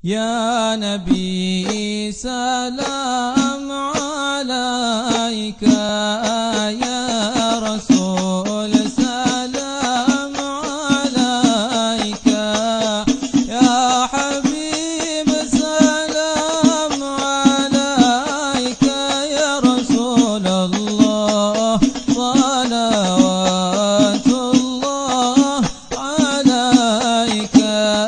يا نبي سلام عليك يا رسول سلام عليك يا حبيب سلام عليك يا رسول الله صلوات الله عليك يا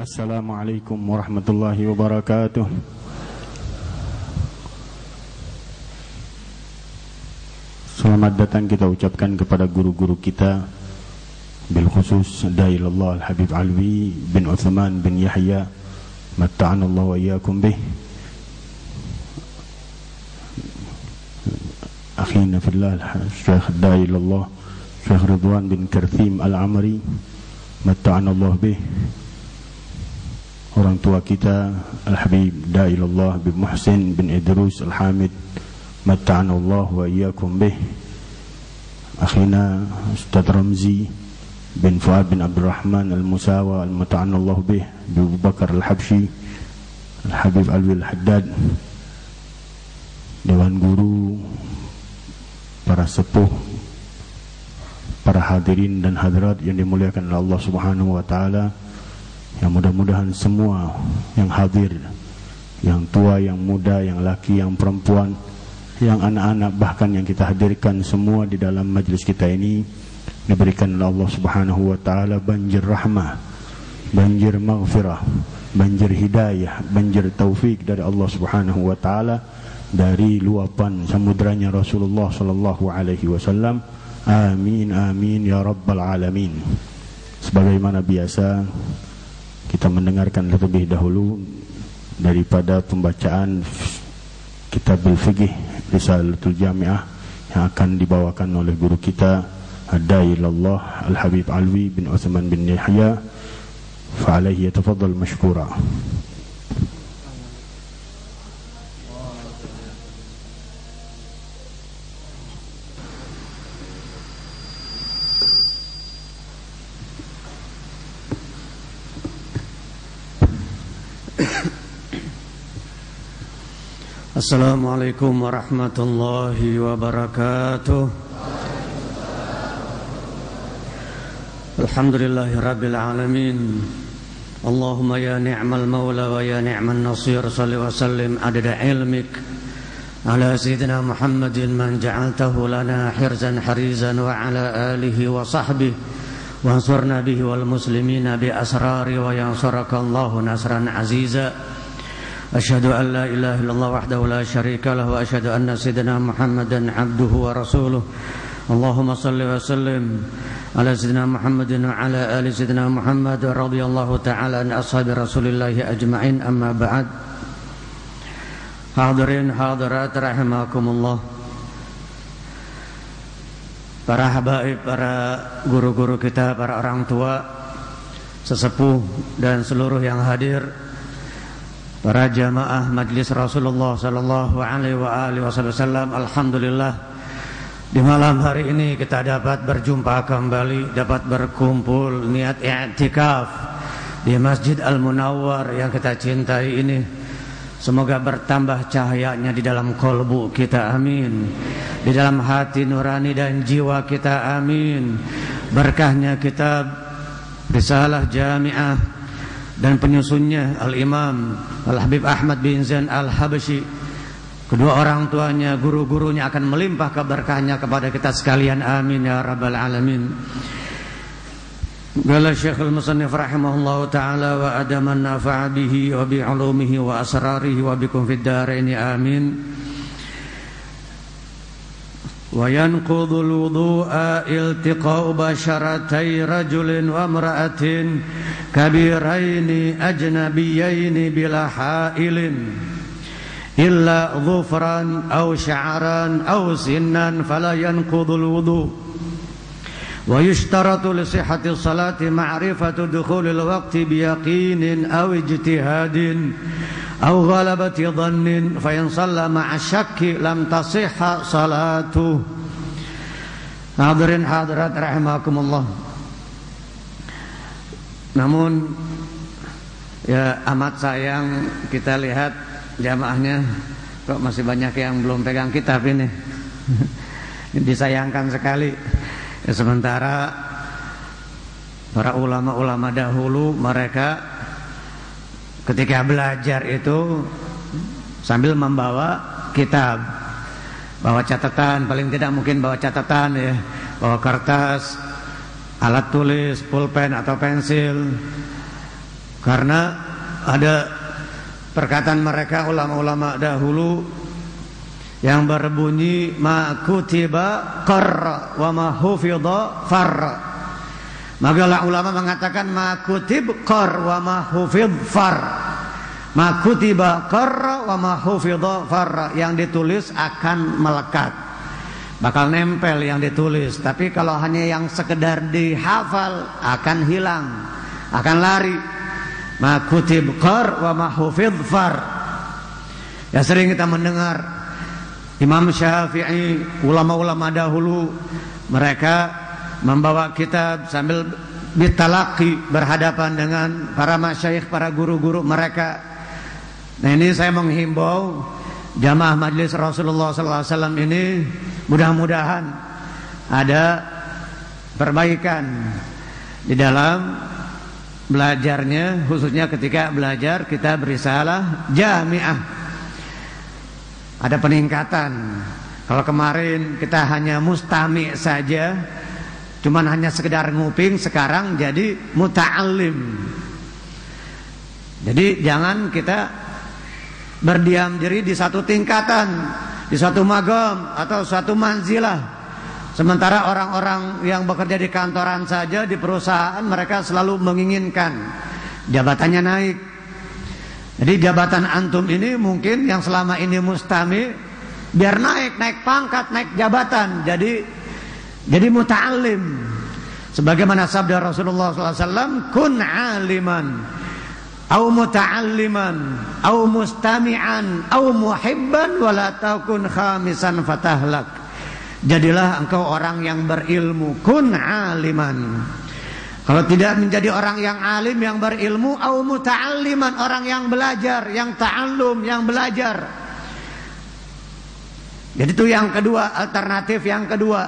Assalamualaikum warahmatullahi wabarakatuh. Selamat datang kita ucapkan kepada guru-guru kita, bil khusus Dailallah Al-Habib Alwi bin Uthman bin Yahya matta'anallahu wa iyyakum bih, akhina fillah Syekh Dailallah Syekh Ridwan bin Karthim Al-Amri matta'anallahu bih, orang tua kita Al-Habib Dailallah bin Muhsin bin Idrus Al-Hamid matta'anallah wa iyyakum bih, akhina Ustaz Ramzi bin Fuad bin Abdurrahman Al-Musawa matta'anallah bih, Abu Bakar Al-Habsyi Al-Habib Alwi Al-Haddad, dewan guru, para sepuh, para hadirin dan hadirat yang dimuliakan oleh Allah Subhanahu wa taala. Yang mudah-mudahan semua yang hadir, yang tua, yang muda, yang laki, yang perempuan, yang anak-anak, bahkan yang kita hadirkan semua di dalam majlis kita ini, diberikan oleh Allah Subhanahu wa taala banjir rahmah, banjir maghfirah, banjir hidayah, banjir taufik dari Allah Subhanahu wa taala, dari luapan samudranya Rasulullah sallallahu alaihi wasallam. Amin amin ya rabbal alamin. Sebagaimana biasa, kita mendengarkan terlebih dahulu daripada pembacaan Kitabul Fiqh Risalatul Jami'ah yang akan dibawakan oleh guru kita Dailallah Al-Habib Alwi bin Uthman bin Yahya, fa'alaihi yatafaddal mashkura. Assalamualaikum warahmatullahi wabarakatuh. Alhamdulillahi rabbil alamin. Allahumma ya ni'mal maula wa ya ni'man nasir. Salli wa sallim adada ilmik ala sayyidina Muhammadin man ja'altahu lana hirzan harizan wa ala alihi wa sahbihi wa ansurna bihi wal muslimina bi asrari wa yansuraka Allahu nasran aziza. Asyhadu an la ilaha illallah wahdahu la syarika lahu wa asyhadu anna sayyidina Muhammadan abduhu wa rasuluh. Allahumma salli wa sallim ala sayyidina Muhammadin wa ala ali sayyidina Muhammad radhiyallahu ta'ala an ashabi Rasulillahi ajma'in, amma ba'd. Hadirin hadirat rahimakumullah, para habaib, para guru-guru kita, para orang tua, sesepuh dan seluruh yang hadir, para jamaah majlis Rasulullah sallallahu alaihi wasallam. Alhamdulillah, di malam hari ini kita dapat berjumpa kembali, dapat berkumpul niat i'tikaf di Masjid Al-Munawwar yang kita cintai ini. Semoga bertambah cahayanya di dalam kolbu kita, amin. Di dalam hati nurani dan jiwa kita, amin. Berkahnya kitab Risalah Jami'ah dan penyusunnya Al-Imam Al-Habib Ahmad bin Zain Al-Habsyi, kedua orang tuanya, guru-gurunya akan melimpah keberkahnya kepada kita sekalian, amin ya rabbal alamin. Qala Syekhul Musannif rahimahullahu ta'ala wa adaman nafa'a bihi wa bi ulumihi wa asrarihi wa bikum fid daraini, amin. Wa yanqudul wudu'a iltiqa'u basharatay rajulin wa imra'atin kabiraini ajnabiyaini bila ha'ilin. إلا ظفرا أو شعرا أو سنا فلا ينقض الوضوء ويشترط لصحة الصلاة معرفة دخول الوقت بيقين أو اجتهاد أو غلبة ظن فإن صلى مع الشك لم تصح صلاته. Hadirin hadirat rahimakumullah. Namun ya amat sayang kita lihat jamaahnya kok masih banyak yang belum pegang kitab ini. Disayangkan sekali. Ya, sementara para ulama-ulama dahulu mereka ketika belajar itu sambil membawa kitab, bawa catatan, paling tidak mungkin bawa catatan ya, bawa kertas, alat tulis, pulpen atau pensil. Karena ada perkataan mereka ulama-ulama dahulu yang berbunyi ma kutiba qarra wa ma hufidha farra. Maka ulama mengatakan ma kutib qar wa ma hufidh far. Ma kutiba qarra wa ma hufidha farra, yang ditulis akan melekat, bakal nempel yang ditulis. Tapi kalau hanya yang sekedar dihafal akan hilang, akan lari. Ma kutib qar wa ma hufidh far. Ya sering kita mendengar Imam Syafi'i, ulama-ulama dahulu mereka membawa kitab sambil bitalaqi, berhadapan dengan para masyayikh, para guru-guru mereka. Nah ini saya menghimbau jamaah Majelis Rasulullah SAW ini, mudah-mudahan ada perbaikan di dalam belajarnya, khususnya ketika belajar kitab risalah jami'ah. Ada peningkatan. Kalau kemarin kita hanya mustami' saja, cuman hanya sekedar nguping, sekarang jadi muta'allim. Jadi jangan kita berdiam diri di satu tingkatan, di satu magam atau satu manzilah. Sementara orang-orang yang bekerja di kantoran saja, di perusahaan, mereka selalu menginginkan jabatannya naik. Jadi jabatan antum ini mungkin yang selama ini mustami, biar naik pangkat, naik jabatan, jadi muta'allim. Sebagaimana sabda Rasulullah SAW, kun aliman, au muta'alliman, au mustami'an, au muhibban, wala takun khamisan fatahlak. Jadilah engkau orang yang berilmu, kun aliman. Kalau tidak menjadi orang yang alim, yang berilmu, au muta'alliman, orang yang belajar, yang ta'allum, yang belajar. Jadi itu yang kedua, alternatif yang kedua.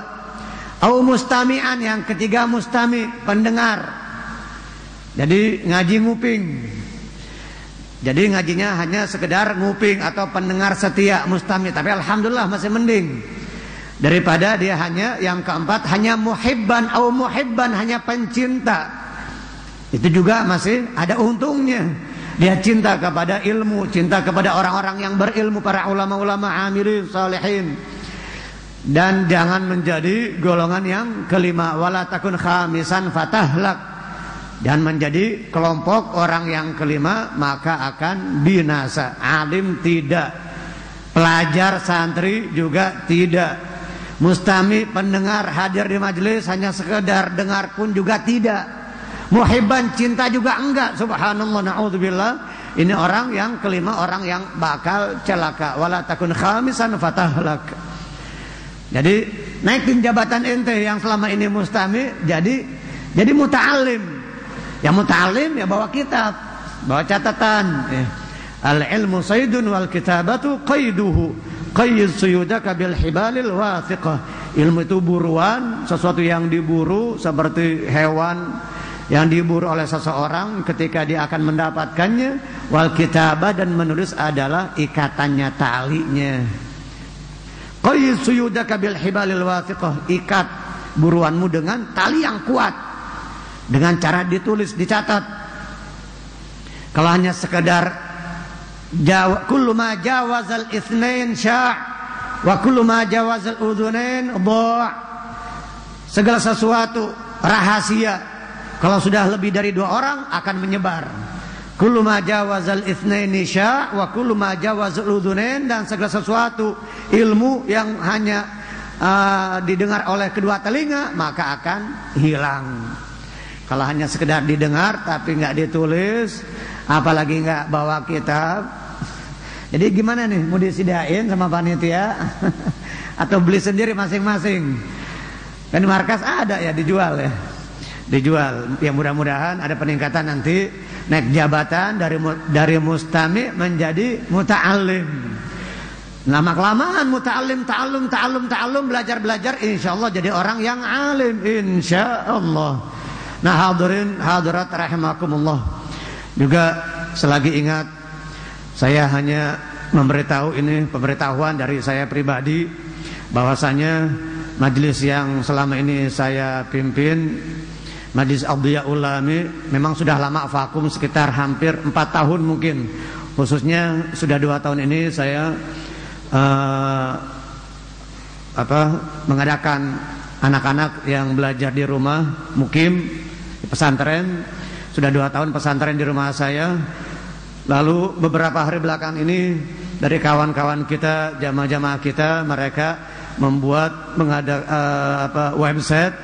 Au mustami'an, yang ketiga mustami', pendengar. Jadi ngaji nguping. Jadi ngajinya hanya sekedar nguping atau pendengar setia, mustami'. Tapi alhamdulillah masih mending daripada dia hanya, yang keempat, hanya muhibban au muhibban, hanya pencinta. Itu juga masih ada untungnya. Dia cinta kepada ilmu, cinta kepada orang-orang yang berilmu, para ulama-ulama amilin salihin. Dan jangan menjadi golongan yang kelima, wala takun khamisan fatahlak. Dan menjadi kelompok orang yang kelima, maka akan binasa. Alim tidak, pelajar santri juga tidak, mustami, pendengar, hadir di majelis hanya sekedar dengar pun juga tidak, muhibban, cinta juga enggak. Subhanallah, na'udzubillah. Ini orang yang kelima, orang yang bakal celaka. Wala takun khamisan fatahlak. Jadi naikin jabatan ente yang selama ini mustami, jadi muta'allim. Yang muta'allim ya bawa kitab, bawa catatan. Al-ilmu saydun wal kitabatu qayduhu. Qayyid suyudaka bil hibalil wathiqah. Ilmu itu buruan, sesuatu yang diburu, seperti hewan yang diburu oleh seseorang ketika dia akan mendapatkannya. Wal kitabah, dan menulis adalah ikatannya, talinya. Qayyid suyudaka bil hibalil wathiqah. Ikat buruanmu dengan tali yang kuat, dengan cara ditulis, dicatat. Kalau hanya sekedar kullu ma jawazal itsnain sya' wa kullu ma jawazal udhunain dha'. Segala sesuatu rahasia kalau sudah lebih dari 2 orang akan menyebar. kullu ma jawazal itsnaini sya wa kullu ma jawazul udhunain, dan segala sesuatu ilmu yang hanya didengar oleh kedua telinga maka akan hilang. Kalau hanya sekedar didengar tapi nggak ditulis, apalagi nggak bawa kitab, jadi gimana nih, mau disediain sama panitia atau beli sendiri masing-masing? Kan di markas ada ya, dijual ya, dijual. Ya mudah-mudahan ada peningkatan nanti, naik jabatan dari mustami menjadi muta'alim. Lama-kelamaan muta'alim, ta'allum, belajar, insyaallah jadi orang yang alim insyaallah. Nah hadirin hadirat rahimakumullah, juga selagi ingat, saya hanya memberitahu, ini pemberitahuan dari saya pribadi, bahwasanya majelis yang selama ini saya pimpin, Majelis Adhiyaul Ulami, memang sudah lama vakum, sekitar hampir 4 tahun mungkin. Khususnya sudah 2 tahun ini saya mengadakan anak-anak yang belajar di rumah mukim di pesantren. Sudah 2 tahun pesantren di rumah saya. Lalu beberapa hari belakang ini dari kawan-kawan kita, jamaah-jamaah kita, mereka membuat website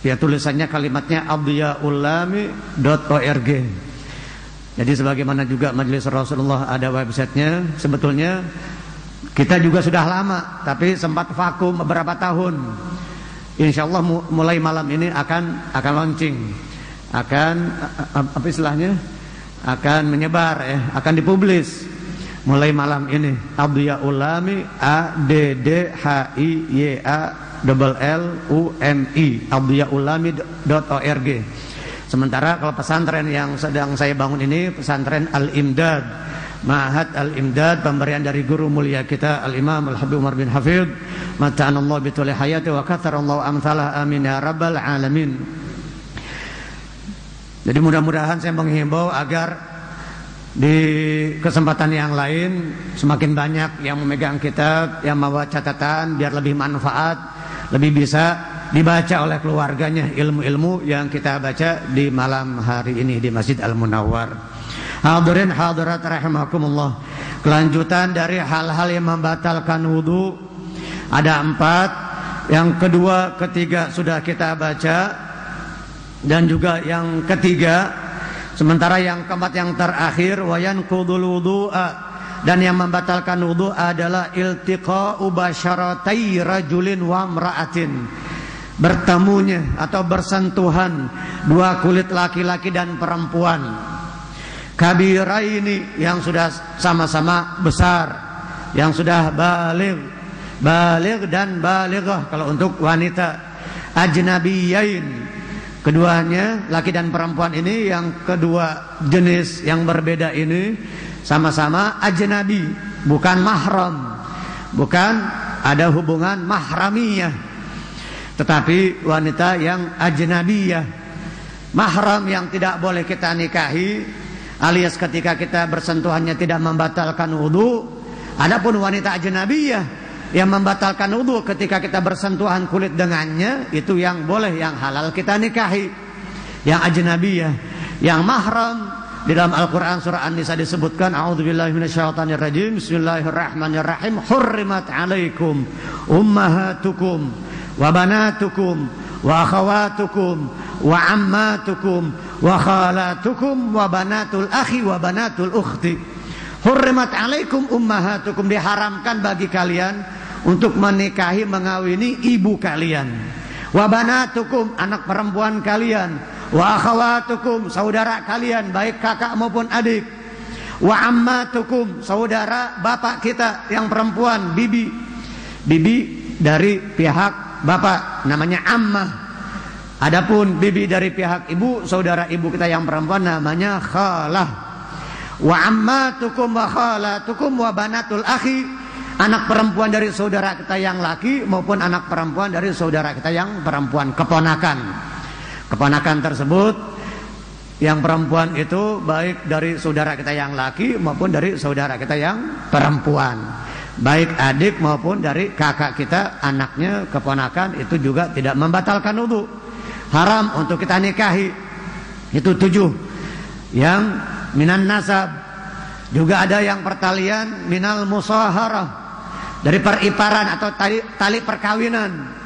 ya, tulisannya kalimatnya adhiyaulami.org. Jadi sebagaimana juga Majelis Rasulullah ada websitenya, sebetulnya kita juga sudah lama tapi sempat vakum beberapa tahun. Insyaallah mulai malam ini akan launching, akan akan menyebar ya, akan dipublis mulai malam ini. Adhiyaulami, ADDHIYALLUMI, adhiyaulami.org. Sementara kalau pesantren yang sedang saya bangun ini, pesantren Al-Imdad, Ma'had Al-Imdad, pemberian dari guru mulia kita Al-Imam Al-Habib Umar bin Hafidh, mata'anallahu bituli hayati wa katharallahu amthalah, amin ya rabbal alamin. Jadi mudah-mudahan saya menghimbau agar di kesempatan yang lain semakin banyak yang memegang kitab, yang membawa catatan, biar lebih manfaat, lebih bisa dibaca oleh keluarganya ilmu-ilmu yang kita baca di malam hari ini di Masjid Al-Munawwar. Hadirin hadirat rahimakumullah, kelanjutan dari hal-hal yang membatalkan wudu ada 4. Yang kedua, ketiga sudah kita baca, dan juga yang ketiga. Sementara yang keempat, yang terakhir, wayan qudul wudu'a, dan yang membatalkan wudu adalah iltiqa'u basyaratai rajulin wa imra'atin, bertemunya atau bersentuhan 2 kulit laki-laki dan perempuan, kabiraini, yang sudah sama-sama besar, yang sudah baligh dan balighah kalau untuk wanita, ajnabiyain, keduanya laki dan perempuan ini, yang kedua jenis yang berbeda ini sama-sama ajnabi, bukan mahram, bukan ada hubungan mahramiyah, tetapi wanita yang ajnabiyah. Mahram yang tidak boleh kita nikahi, alias ketika kita bersentuhannya tidak membatalkan wudu. Adapun wanita ajnabiyah yang membatalkan wudu ketika kita bersentuhan kulit dengannya, itu yang boleh, yang halal kita nikahi. Yang ajnabiyah, yang mahram, di dalam Al-Quran surah An-Nisa disebutkan, a'udzubillahi minasyaitonirrajim, bismillahirrahmanirrahim, hurrimat alaikum ummahatukum wa banatukum wa akhawatukum wa ammatukum wa khalatukum wa banatul akhi wa banatul ukhti. Hurrimat alaikum ummahatukum, diharamkan bagi kalian untuk menikahi, mengawini ibu kalian. Wa banatukum, anak perempuan kalian. Wa akhawatukum, saudara kalian, baik kakak maupun adik. Wa ammatukum, saudara bapak kita yang perempuan, bibi. Bibi dari pihak bapak namanya ammah. Adapun bibi dari pihak ibu, saudara ibu kita yang perempuan namanya khalah. Wa ammatukum wa khalatukum wa banatul akhi, anak perempuan dari saudara kita yang laki maupun anak perempuan dari saudara kita yang perempuan, keponakan. Keponakan tersebut yang perempuan itu baik dari saudara kita yang laki maupun dari saudara kita yang perempuan, baik adik maupun dari kakak kita, anaknya, keponakan, itu juga tidak membatalkan wudu. Haram untuk kita nikahi. Itu 7 yang minan nasab. Juga ada yang pertalian minal musaharah, dari periparan atau tali perkawinan.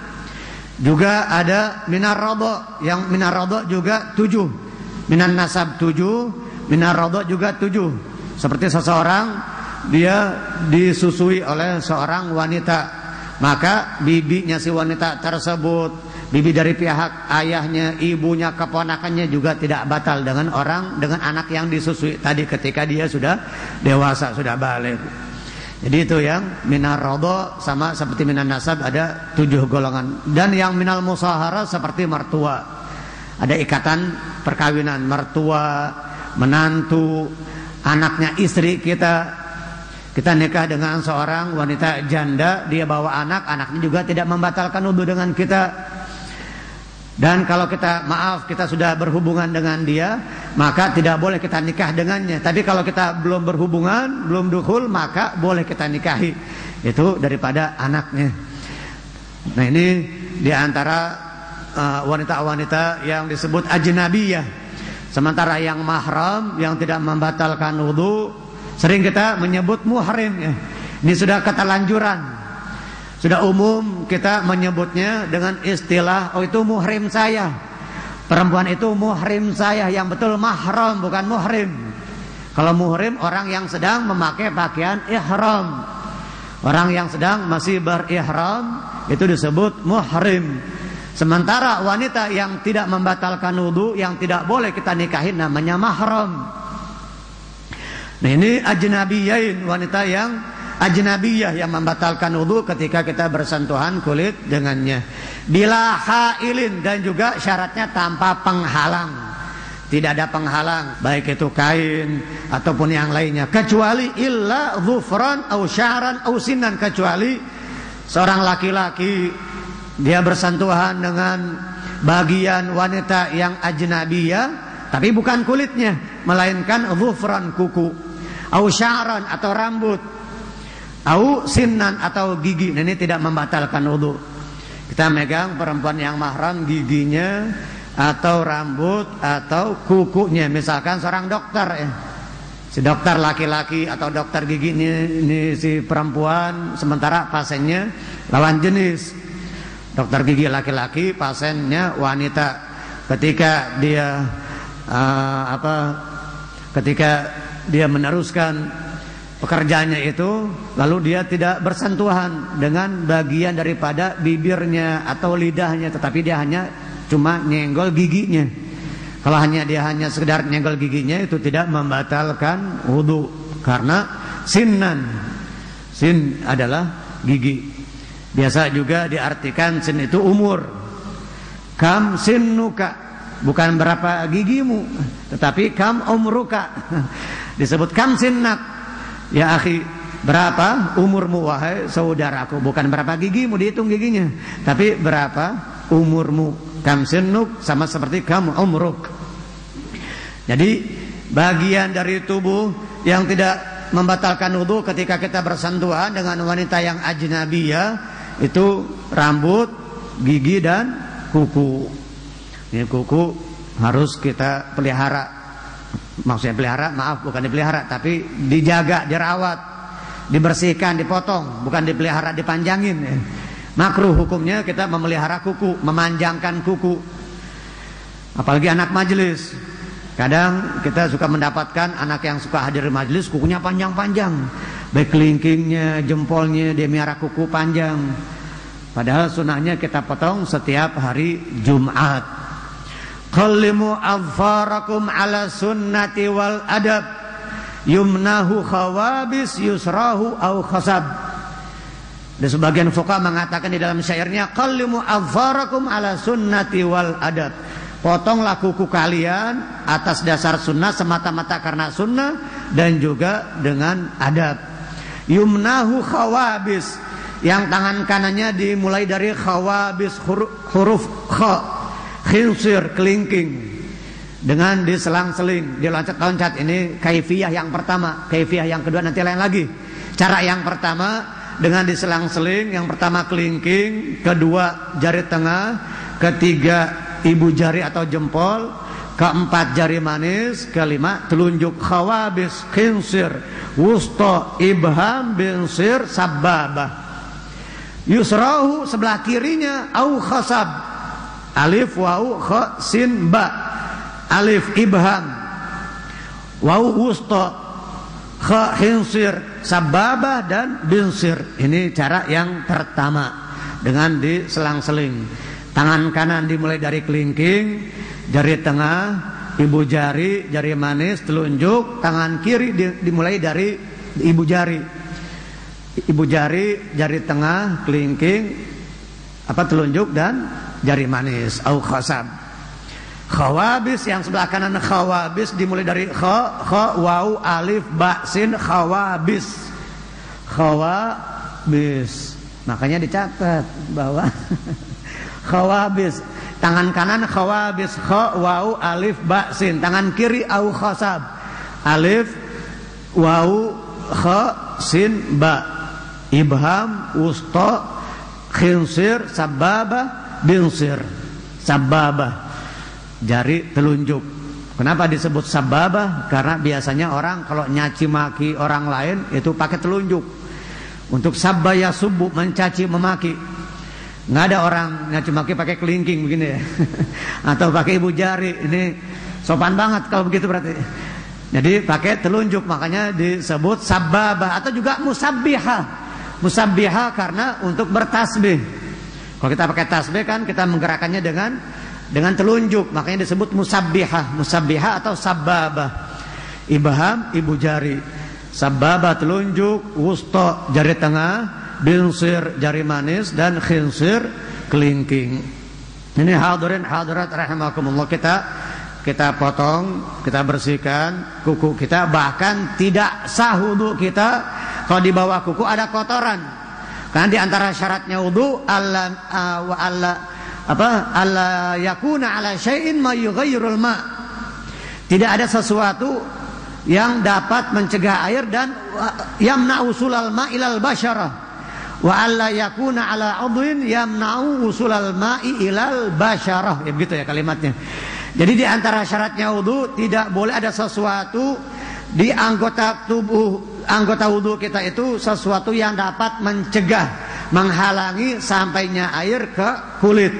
Juga ada minar radha, yang minar radha juga 7. Minan nasab 7, minar radha juga 7. Seperti seseorang dia disusui oleh seorang wanita, maka bibinya si wanita tersebut, bibi dari pihak ayahnya, ibunya, keponakannya juga tidak batal dengan anak yang disusui tadi ketika dia sudah dewasa, sudah balik. Jadi itu yang minar radha sama seperti minan nasab ada 7 golongan. Dan yang minal musahara seperti mertua. Ada ikatan perkawinan mertua, menantu, anaknya istri kita. Kita nikah dengan seorang wanita janda, dia bawa anak, anaknya juga tidak membatalkan wudu dengan kita. Dan kalau kita sudah berhubungan dengan dia, maka tidak boleh kita nikah dengannya. Tapi kalau kita belum berhubungan, belum dukhul, maka boleh kita nikahi. Itu daripada anaknya. Nah, ini diantara wanita-wanita yang disebut ajnabiyah. Sementara yang mahram, yang tidak membatalkan wudu, sering kita menyebut muhrim. Ini sudah keterlanjuran. Sudah umum kita menyebutnya dengan istilah, oh itu muhrim saya, perempuan itu muhrim saya. Yang betul mahram, bukan muhrim. Kalau muhrim orang yang sedang memakai pakaian ihram. Orang yang sedang masih berihram itu disebut muhrim. Sementara wanita yang tidak membatalkan wudu, yang tidak boleh kita nikahin, namanya mahram. Nah, ini ajnabiyain, wanita yang ajnabiyah yang membatalkan wudu ketika kita bersentuhan kulit dengannya. Bila hailin, dan juga syaratnya tanpa penghalang. Tidak ada penghalang, baik itu kain ataupun yang lainnya, kecuali illa dhufran au sya'ran au sinan, kecuali seorang laki-laki dia bersentuhan dengan bagian wanita yang ajnabiyah, tapi bukan kulitnya, melainkan dhufran, kuku, au sya'ran atau rambut, au sinan atau gigi. Nah, ini tidak membatalkan wudu. Kita megang perempuan yang mahram, giginya atau rambut atau kukunya. Misalkan seorang dokter, si dokter laki-laki atau dokter gigi ini si perempuan, sementara pasiennya lawan jenis. Dokter gigi laki-laki, pasiennya wanita. Ketika dia ketika dia meneruskan pekerjaannya itu, lalu dia tidak bersentuhan dengan bagian daripada bibirnya atau lidahnya, tetapi dia hanya cuma nyenggol giginya. Kalau dia hanya sekedar nyenggol giginya, itu tidak membatalkan wudu, karena sinan. Sin adalah gigi. Biasa juga diartikan sin itu umur. Kam sinnuka, bukan berapa gigimu, tetapi kam umruka. Disebut kam sinnak. Ya akhi, berapa umurmu wahai saudaraku? Bukan berapa gigimu, dihitung giginya, tapi berapa umurmu. Kam sinnuk sama seperti kam umruk. Jadi bagian dari tubuh yang tidak membatalkan wudu ketika kita bersentuhan dengan wanita yang ajnabiyah itu rambut, gigi, dan kuku. Ini kuku harus kita pelihara. Maksudnya pelihara, maaf, bukan dipelihara, tapi dijaga, dirawat, dibersihkan, dipotong, bukan dipelihara, dipanjangin. Makruh hukumnya kita memelihara kuku, memanjangkan kuku. Apalagi anak majelis. Kadang kita suka mendapatkan anak yang suka hadir di majelis, kukunya panjang-panjang, baik kelingkingnya, jempolnya, dia miara kuku panjang. Padahal sunahnya kita potong setiap hari Jumat. Qallimu adfarakum ala sunnati wal adab, yumnahu khawabis yusrahu au khasab. Dan sebagian fuqaha mengatakan di dalam syairnya, qallimu adfarakum ala sunnati wal adab, potonglah kuku kalian atas dasar sunnah, semata-mata karena sunnah dan juga dengan adab. Yumnahu khawabis, yang tangan kanannya dimulai dari khawabis, huruf kha, khinsir, kelingking, dengan diselang-seling, diloncat-loncat. Ini kaifiyah yang pertama. Kaifiyah yang kedua nanti lain lagi. Cara yang pertama dengan diselang-seling, yang pertama kelingking, kedua jari tengah, ketiga ibu jari atau jempol, keempat jari manis, kelima telunjuk, khawabis, khinsir, wusta, ibham, binsir, sababah. Yusrahu sebelah kirinya, au khasab, alif, wau, kha, sin, ba, alif, ibham, wau, wusta, kha, khinsir, sababah, dan binsir. Ini cara yang pertama, dengan diselang-seling. Tangan kanan dimulai dari kelingking, jari tengah, ibu jari, jari manis, telunjuk. Tangan kiri dimulai dari ibu jari. Ibu jari, jari tengah, kelingking, telunjuk, dan jari manis, au khasab. Khawabis yang sebelah kanan, khawabis dimulai dari kha, waw, alif, ba, sin, khawabis. Khawabis. Makanya dicatat bahwa khawabis, tangan kanan khawabis, kha, waw, alif, ba, sin. Tangan kiri au khasab, alif, waw, kha, sin, ba, ibham, wusta, khinsir, sababah, binsir. Sababah, jari telunjuk. Kenapa disebut sababah? Karena biasanya orang kalau nyaci maki orang lain itu pakai telunjuk. Untuk sabbaya subuh, mencaci memaki. Nggak ada orang nyaci maki pakai kelingking begini ya. Atau pakai ibu jari. Ini sopan banget kalau begitu berarti. Jadi pakai telunjuk, makanya disebut sababah. Atau juga musabbihah. Musabbihah karena untuk bertasbih. Kalau kita pakai tasbih kan kita menggerakkannya dengan telunjuk, makanya disebut musabbihah. Musabbihah atau sababah. Ibham, ibu jari. Sababah telunjuk, wusta jari tengah, binsir jari manis, dan khinsir kelingking. Ini hadirin hadirat rahimakumullah, kita potong, kita bersihkan kuku kita. Bahkan tidak sah wudu kita kalau di bawah kuku ada kotoran. Karena di antara syaratnya wudu alla yakuna ala syai'in ma yughayyirul ma. Tidak ada sesuatu yang dapat mencegah air dan yamna'u usulal ma ilal basyarah. Wa alla yakuna ala udwin yamna'u usulal ma'i ilal basyarah. Ya begitu ya kalimatnya. Jadi di antara syaratnya wudu tidak boleh ada sesuatu di anggota tubuh, anggota wudu kita itu sesuatu yang dapat mencegah, menghalangi sampainya air ke kulit.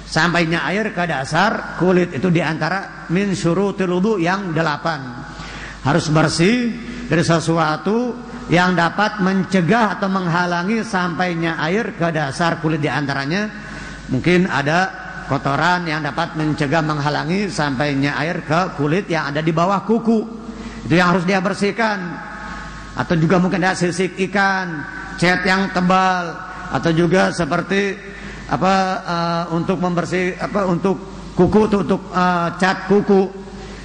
Sampainya air ke dasar kulit itu di antara min syurutil wudu yang 8. Harus bersih dari sesuatu yang dapat mencegah atau menghalangi sampainya air ke dasar kulit. Di antaranya mungkin ada kotoran yang dapat mencegah, menghalangi sampainya air ke kulit yang ada di bawah kuku. Itu yang harus dia bersihkan. Atau juga mungkin ada sisik ikan, cat yang tebal, atau juga seperti untuk membersih untuk kuku, untuk cat kuku.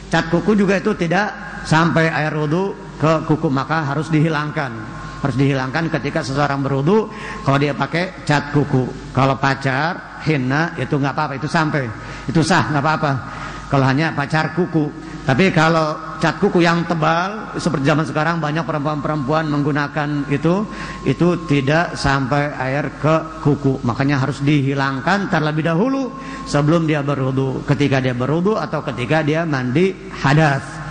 Cat kuku juga itu tidak sampai air wudu ke kuku, maka harus dihilangkan. Harus dihilangkan ketika seseorang berwudu kalau dia pakai cat kuku. Kalau pacar, henna itu nggak apa-apa, itu sampai, itu sah, nggak apa-apa. Kalau hanya pacar kuku. Tapi kalau cat kuku yang tebal, seperti zaman sekarang banyak perempuan-perempuan menggunakan itu tidak sampai air ke kuku. Makanya harus dihilangkan terlebih dahulu sebelum dia berwudu, ketika dia berwudu atau ketika dia mandi hadas.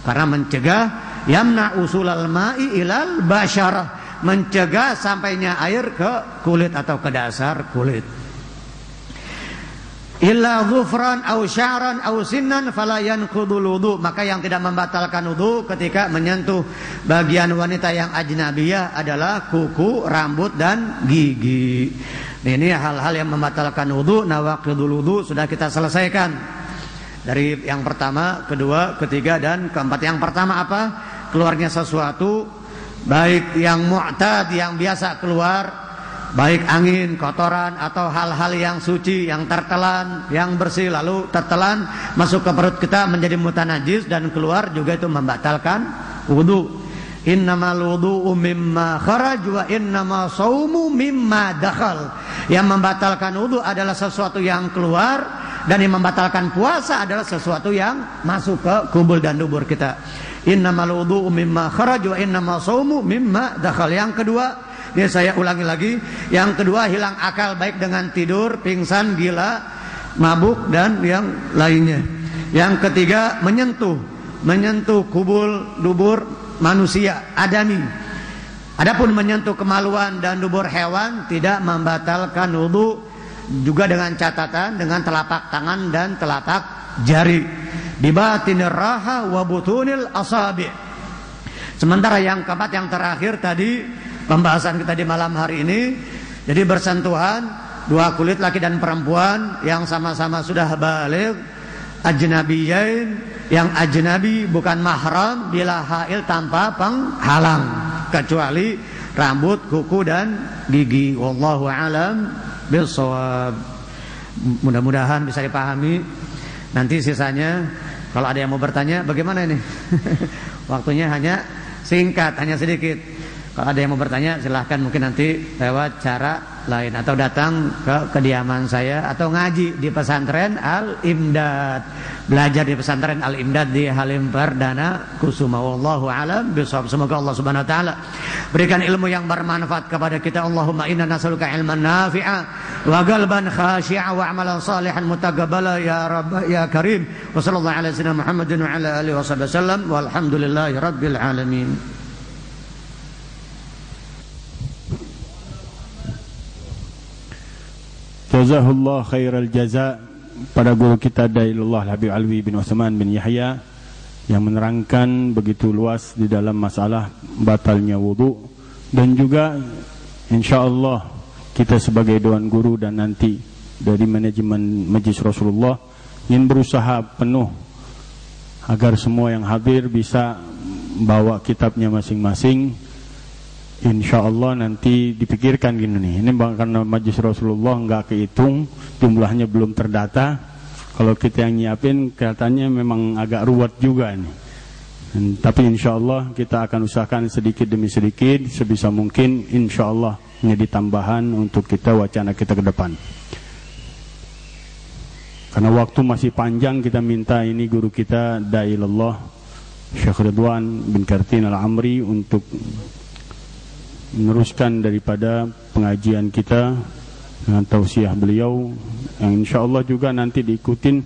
Karena mencegah yamna usulal ma'i ilal basyarah, mencegah sampainya air ke kulit atau ke dasar kulit. Illa dhufran au sya'ran au sinnan fala yanqudul wudu. Maka yang tidak membatalkan wudu ketika menyentuh bagian wanita yang ajnabiyah adalah kuku, rambut, dan gigi. Ini hal-hal yang membatalkan wudu. Nawaqidul wudu sudah kita selesaikan. Dari yang pertama, kedua, ketiga, dan keempat. Yang pertama apa? Keluarnya sesuatu, baik yang mu'tad, yang biasa keluar, baik angin, kotoran, atau hal-hal yang suci, yang tertelan, yang bersih, lalu tertelan masuk ke perut kita menjadi mutanajis dan keluar, juga itu membatalkan wudu. Innamal wudu'u mimma kharaj wa innama shaumu mimma dakhal. Yang membatalkan wudu adalah sesuatu yang keluar, dan yang membatalkan puasa adalah sesuatu yang masuk ke kubul dan dubur kita. Innamal wudu'u mimma kharaj wa innama shaumu mimma dakhal. Yang kedua, ini saya ulangi lagi. Yang kedua, hilang akal baik dengan tidur, pingsan, gila, mabuk, dan yang lainnya. Yang ketiga, menyentuh dubur manusia adami. Adapun menyentuh kemaluan dan dubur hewan tidak membatalkan wudu, juga dengan catatan dengan telapak tangan dan telapak jari. Bibatinir raha wa butunil asabi'. Sementara yang keempat, yang terakhir tadi pembahasan kita di malam hari ini, jadi bersentuhan dua kulit laki dan perempuan yang sama-sama sudah baligh, ajnabiyain, yang ajnabi bukan mahram bila hail tanpa penghalang kecuali rambut, kuku dan gigi. Wallahu alam bishawab. Mudah-mudahan bisa dipahami. Nanti sisanya kalau ada yang mau bertanya, bagaimana ini? Waktunya hanya singkat, hanya sedikit. Kalau ada yang mau bertanya, silahkan, mungkin nanti lewat cara lain atau datang ke kediaman saya atau ngaji di pesantren Al-Imdad, belajar di pesantren Al-Imdad di Halim Perdana Kusuma. Wallahu a'lam bishawab. Semoga Allah Subhanahu wa taala berikan ilmu yang bermanfaat kepada kita. Allahumma inna nas'aluka ilman nafi'a wa qalban khashi'a wa amalan salihan mutaqabbala ya rabb ya karim. Wa sallallahu ala sayyidina Muhammadin wa ala alihi wasallam walhamdulillahi rabbil alamin. Jazahullah khairal jaza pada guru kita Dailullah Habib Alwi bin Utsman bin Yahya yang menerangkan begitu luas di dalam masalah batalnya wudu, dan juga insyaallah kita sebagai dewan guru dan nanti dari manajemen Majlis Rasulullah ingin berusaha penuh agar semua yang hadir bisa bawa kitabnya masing-masing. InsyaAllah nanti dipikirkan gini nih, ini karena Majlis Rasulullah nggak kehitung, jumlahnya belum terdata. Kalau kita yang nyiapin kelihatannya memang agak ruwet juga nih. Tapi insyaallah kita akan usahakan sedikit demi sedikit, sebisa mungkin insyaallah menjadi tambahan untuk kita wacana kita ke depan. Karena waktu masih panjang, kita minta ini guru kita Dailullah Syekh Ridwan bin Kartin Al-Amri untuk meneruskan daripada pengajian kita dengan tausiah beliau yang insyaallah juga nanti diikutin,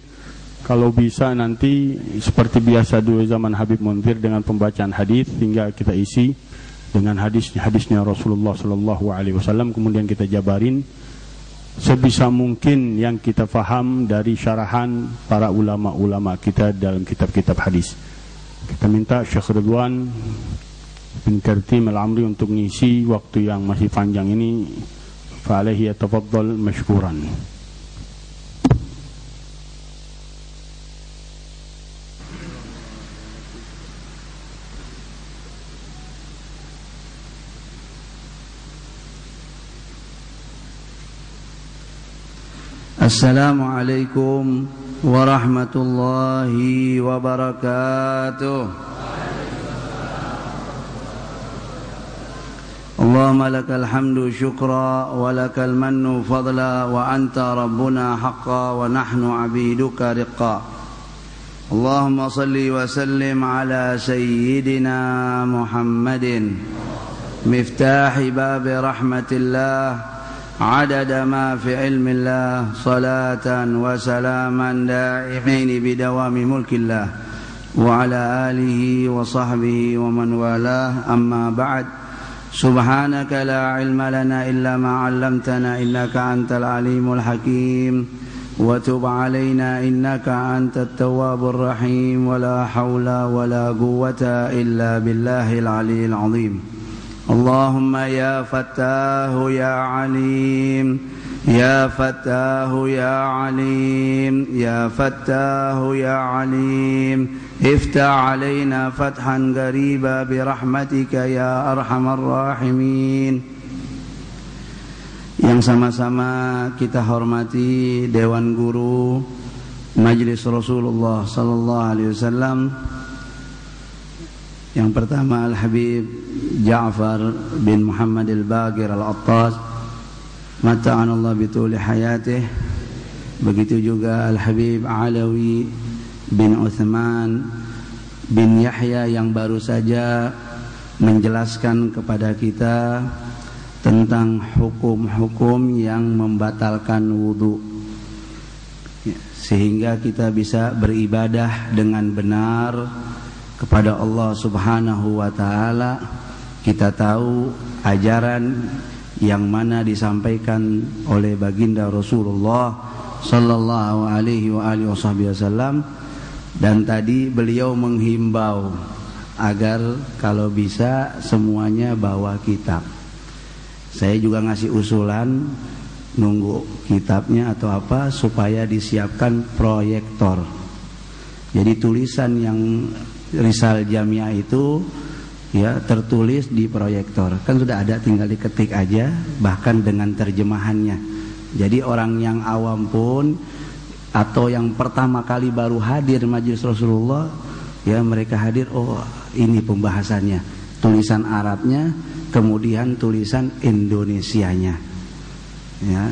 kalau bisa nanti seperti biasa dulu zaman Habib Munzir dengan pembacaan hadis, hingga kita isi dengan hadisnya Rasulullah sallallahu alaihi wasallam, kemudian kita jabarin sebisa mungkin yang kita faham dari syarahan para ulama-ulama kita dalam kitab-kitab hadis. Kita minta Syekh Ridwan bin Kartim Al-Amri untuk ngisi waktu yang masih panjang ini. Fa'alaihi yatafaddal mashkuran. Assalamualaikum warahmatullahi wabarakatuh. Allahumma lakal hamdu syukra wa lakal mannu fadla wa anta rabbuna haqqa wa nahnu abiduka riqqa. Allahumma salli wa sallim ala sayyidina Muhammadin miftahi babi rahmatillah عدد ما في علم الله صلاة وسلاما دائمين بدوام ملك الله وعلى آله وصحبه ومن والاه أما بعد سبحانك لا علم لنا إلا ما علمتنا إنك أنت العليم الحكيم وتب علينا إنك أنت التواب الرحيم ولا حول ولا قوة إلا بالله العلي العظيم. اللهم يا فتاه يا عليم يا فتاه يا عليم يا فتاه يا عليم افتح علينا فتحا قريبا برحمتك يا أرحم الراحمين. Yang sama-sama kita hormati Dewan Guru Majlis Rasulullah sallallahu alaihi wasallam. Yang pertama Al-Habib Ja'far bin Muhammad Al-Baqir Al-Attas, mata'anallah bituli hayatih. Begitu juga Al-Habib Alawi bin Utsman bin Yahya yang baru saja menjelaskan kepada kita tentang hukum-hukum yang membatalkan wudu. ya, sehingga kita bisa beribadah dengan benar kepada Allah Subhanahu wa taala. Kita tahu ajaran yang mana disampaikan oleh baginda Rasulullah sallallahu alaihi wasallam, dan tadi beliau menghimbau agar kalau bisa semuanya bawa kitab. Saya juga ngasih usulan nunggu kitabnya atau apa supaya disiapkan proyektor. Jadi tulisan yang Risal Jamiah itu ya tertulis di proyektor. Kan sudah ada, tinggal diketik aja, bahkan dengan terjemahannya. Jadi orang yang awam pun atau yang pertama kali baru hadir majelis Rasulullah, ya mereka hadir, oh ini pembahasannya, tulisan Arabnya, kemudian tulisan Indonesianya. Ya,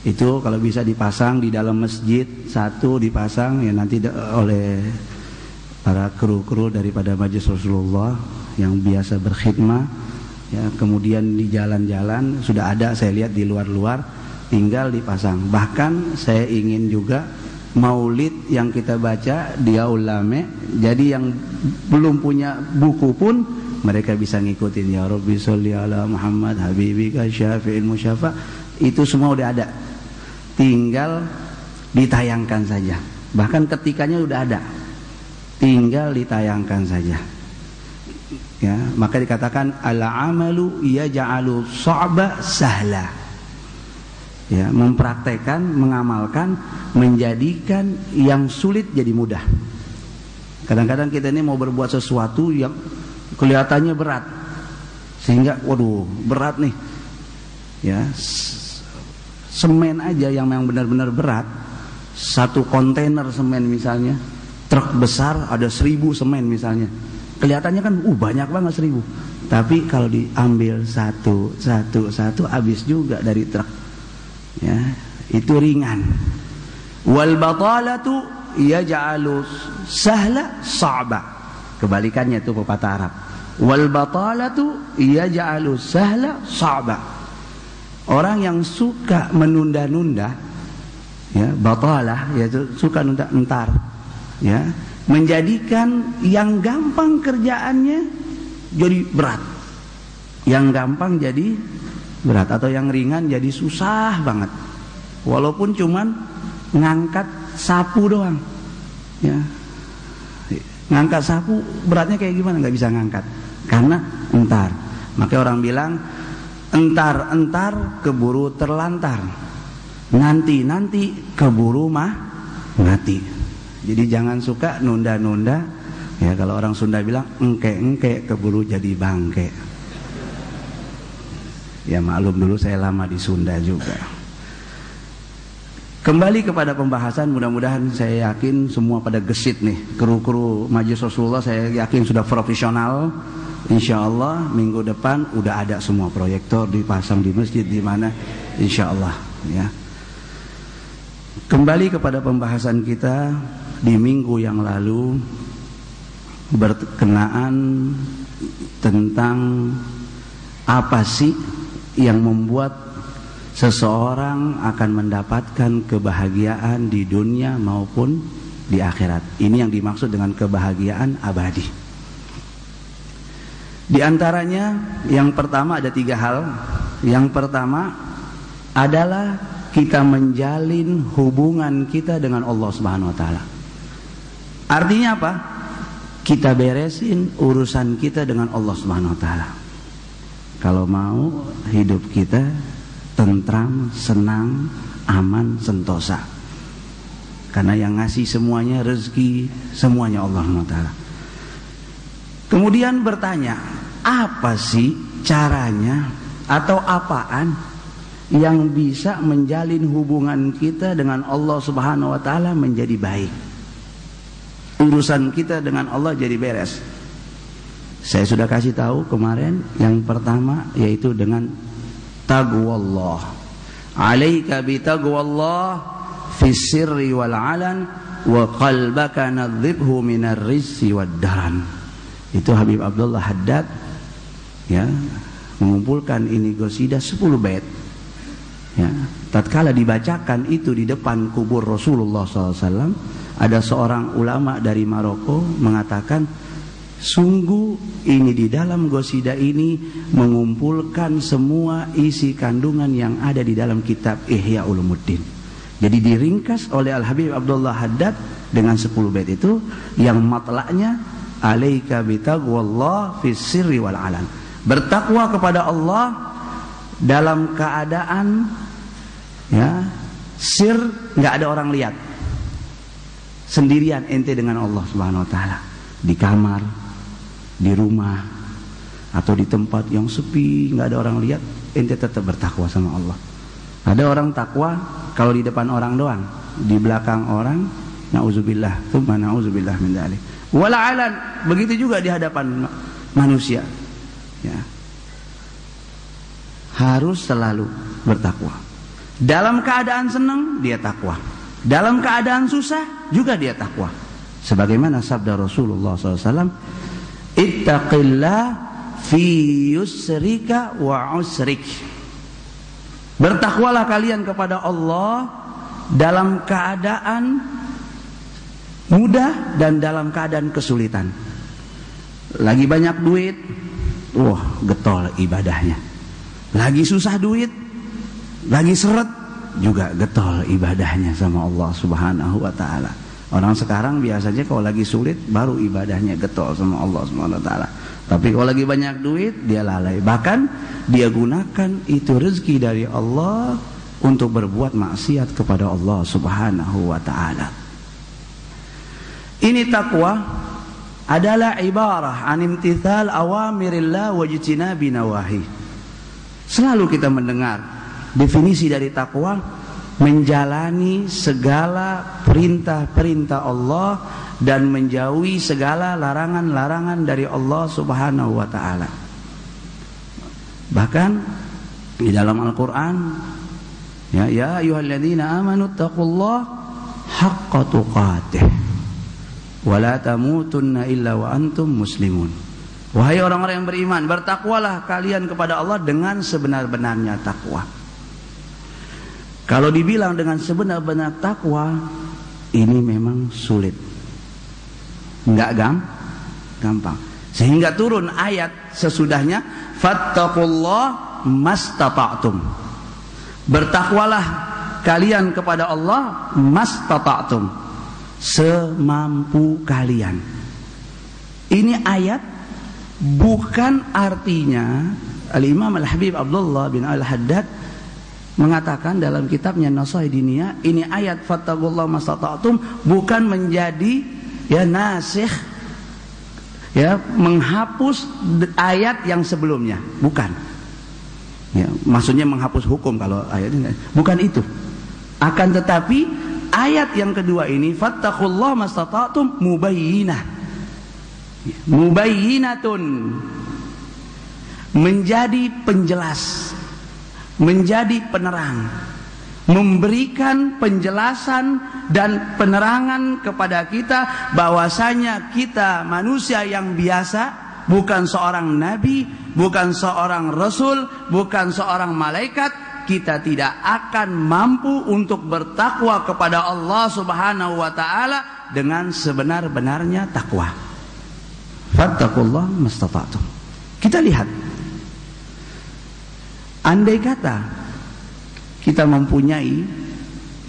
itu kalau bisa dipasang di dalam masjid, satu dipasang ya nanti oleh para kru-kru daripada majelis Rasulullah yang biasa berkhidmah, ya, kemudian di jalan-jalan sudah ada, saya lihat di luar-luar, tinggal dipasang. Bahkan saya ingin juga maulid yang kita baca dia ulame, jadi yang belum punya buku pun mereka bisa ngikutin, ya Rabbi sholli ala Muhammad habibika syafi'il musyafa, itu semua udah ada, tinggal ditayangkan saja. Bahkan ketikanya udah ada, tinggal ditayangkan saja. Ya, maka dikatakan al-amalu yaj'alu sha'ba sahla. Ya, mempraktekkan, mengamalkan, menjadikan yang sulit jadi mudah. Kadang-kadang kita ini mau berbuat sesuatu yang kelihatannya berat, sehingga waduh berat nih. Ya, semen aja yang benar-benar berat, satu kontainer semen misalnya, truk besar ada 1000 semen misalnya, kelihatannya kan banyak banget 1000, tapi kalau diambil satu habis juga dari truk. Ya, itu ringan. Wal batalatu yaj'alu sahla sa'ba. Kebalikannya itu pepatah Arab. Wal batalatu yaj'alu sahla sa'ba. Orang yang suka menunda-nunda, ya, batalah yaitu suka nunda entar, ya, menjadikan yang gampang kerjaannya jadi berat, yang gampang jadi berat, atau yang ringan jadi susah banget, walaupun cuman ngangkat sapu doang, ya, ngangkat sapu beratnya kayak gimana, nggak bisa ngangkat karena entar. Maka orang bilang entar-entar keburu terlantar, nanti-nanti keburu mati. Jadi jangan suka nunda-nunda, ya, kalau orang Sunda bilang engke-engke keburu jadi bangke. Ya maklum dulu saya lama di Sunda juga. Kembali kepada pembahasan, mudah-mudahan saya yakin semua pada gesit nih, kru-kru majelis Rasulullah saya yakin sudah profesional. Insya Allah minggu depan udah ada semua proyektor dipasang di masjid di mana, insya Allah. Ya. Kembali kepada pembahasan kita di minggu yang lalu berkenaan tentang apa sih yang membuat seseorang akan mendapatkan kebahagiaan di dunia maupun di akhirat. Ini yang dimaksud dengan kebahagiaan abadi. Di antaranya yang pertama ada 3 hal. Yang pertama adalah kita menjalin hubungan kita dengan Allah Subhanahu wa taala. Artinya apa? Kita beresin urusan kita dengan Allah Subhanahu wa taala. Kalau mau hidup kita tentram, senang, aman, sentosa. Karena yang ngasih semuanya, rezeki semuanya Allah Subhanahu wa taala. Kemudian bertanya, apa sih caranya atau apaan yang bisa menjalin hubungan kita dengan Allah Subhanahu wa taala menjadi baik? Urusan kita dengan Allah jadi beres. Saya sudah kasih tahu kemarin, yang pertama yaitu dengan taqwallah. Alaika bi taqwallah fi sirri wal alan wa qalbaka nadzibhu minar rizqi wad daran. Itu Habib Abdullah Haddad, ya, mengumpulkan ini qasidah 10 bait. Ya, tatkala dibacakan itu di depan kubur Rasulullah SAW, ada seorang ulama dari Maroko mengatakan, sungguh ini di dalam qasidah ini mengumpulkan semua isi kandungan yang ada di dalam kitab Ihya Ulumuddin. Jadi diringkas oleh Al-Habib Abdullah Haddad dengan 10 bait itu, yang matlaknya alaika bitaqwallah fis sirri wal alan. Bertakwa kepada Allah dalam keadaan ya sir, nggak ada orang lihat, sendirian ente dengan Allah Subhanahu wa taala, di kamar, di rumah, atau di tempat yang sepi nggak ada orang lihat, ente tetap bertakwa sama Allah. Ada orang takwa kalau di depan orang doang, di belakang orang nauzubillah, tsumma nauzubillah min dzalik. Wala alan, begitu juga di hadapan manusia. Ya. Harus selalu bertakwa. Dalam keadaan senang dia takwa, dalam keadaan susah juga dia takwa. Sebagaimana sabda Rasulullah SAW, ittaqillah fi yusrika wa usrik. Bertakwalah kalian kepada Allah dalam keadaan mudah dan dalam keadaan kesulitan. Lagi banyak duit, wah getol ibadahnya. Lagi susah duit, lagi seret, juga getol ibadahnya sama Allah Subhanahu wa taala. Orang sekarang biasanya kalau lagi sulit baru ibadahnya getol sama Allah Subhanahu wa taala. Tapi kalau lagi banyak duit dia lalai. Bahkan dia gunakan itu rezeki dari Allah untuk berbuat maksiat kepada Allah Subhanahu wa taala. Ini takwa adalah ibarah an imtithal awamirillah wa jtinabi nawahi. Selalu kita mendengar definisi dari takwa, menjalani segala perintah-perintah Allah dan menjauhi segala larangan-larangan dari Allah Subhanahu wa taala. Bahkan di dalam Al-Qur'an, ya ayyuhalladzina amanu taqullaha haqqa tuqatih wa la tamutunna illa wa antum muslimun. Wahai orang-orang yang beriman, bertakwalah kalian kepada Allah dengan sebenar-benarnya takwa. Kalau dibilang dengan sebenar-benar takwa, ini memang sulit, nggak gampang. Sehingga turun ayat sesudahnya, fattaqullah mastata'tum. Bertakwalah kalian kepada Allah mastata'tum, semampu kalian. Ini ayat bukan artinya Al-Imam Al-Habib Abdullah bin Al-Haddad mengatakan dalam kitabnya Nasaih Diniyah, ini ayat fattaqullah mastata'tum bukan menjadi ya nasikh, ya menghapus ayat yang sebelumnya, bukan. Ya, maksudnya menghapus hukum kalau ayat ini, bukan itu. Akan tetapi ayat yang kedua ini fattaqullah mastata'tum mubayyinah. Mubayyinatun, menjadi penjelas, menjadi penerang, memberikan penjelasan dan penerangan kepada kita bahwasanya kita manusia yang biasa, bukan seorang nabi, bukan seorang rasul, bukan seorang malaikat. Kita tidak akan mampu untuk bertakwa kepada Allah Subhanahu wa taala dengan sebenar-benarnya takwa. Fattaqullah mastata'tum. Kita lihat, andai kata kita mempunyai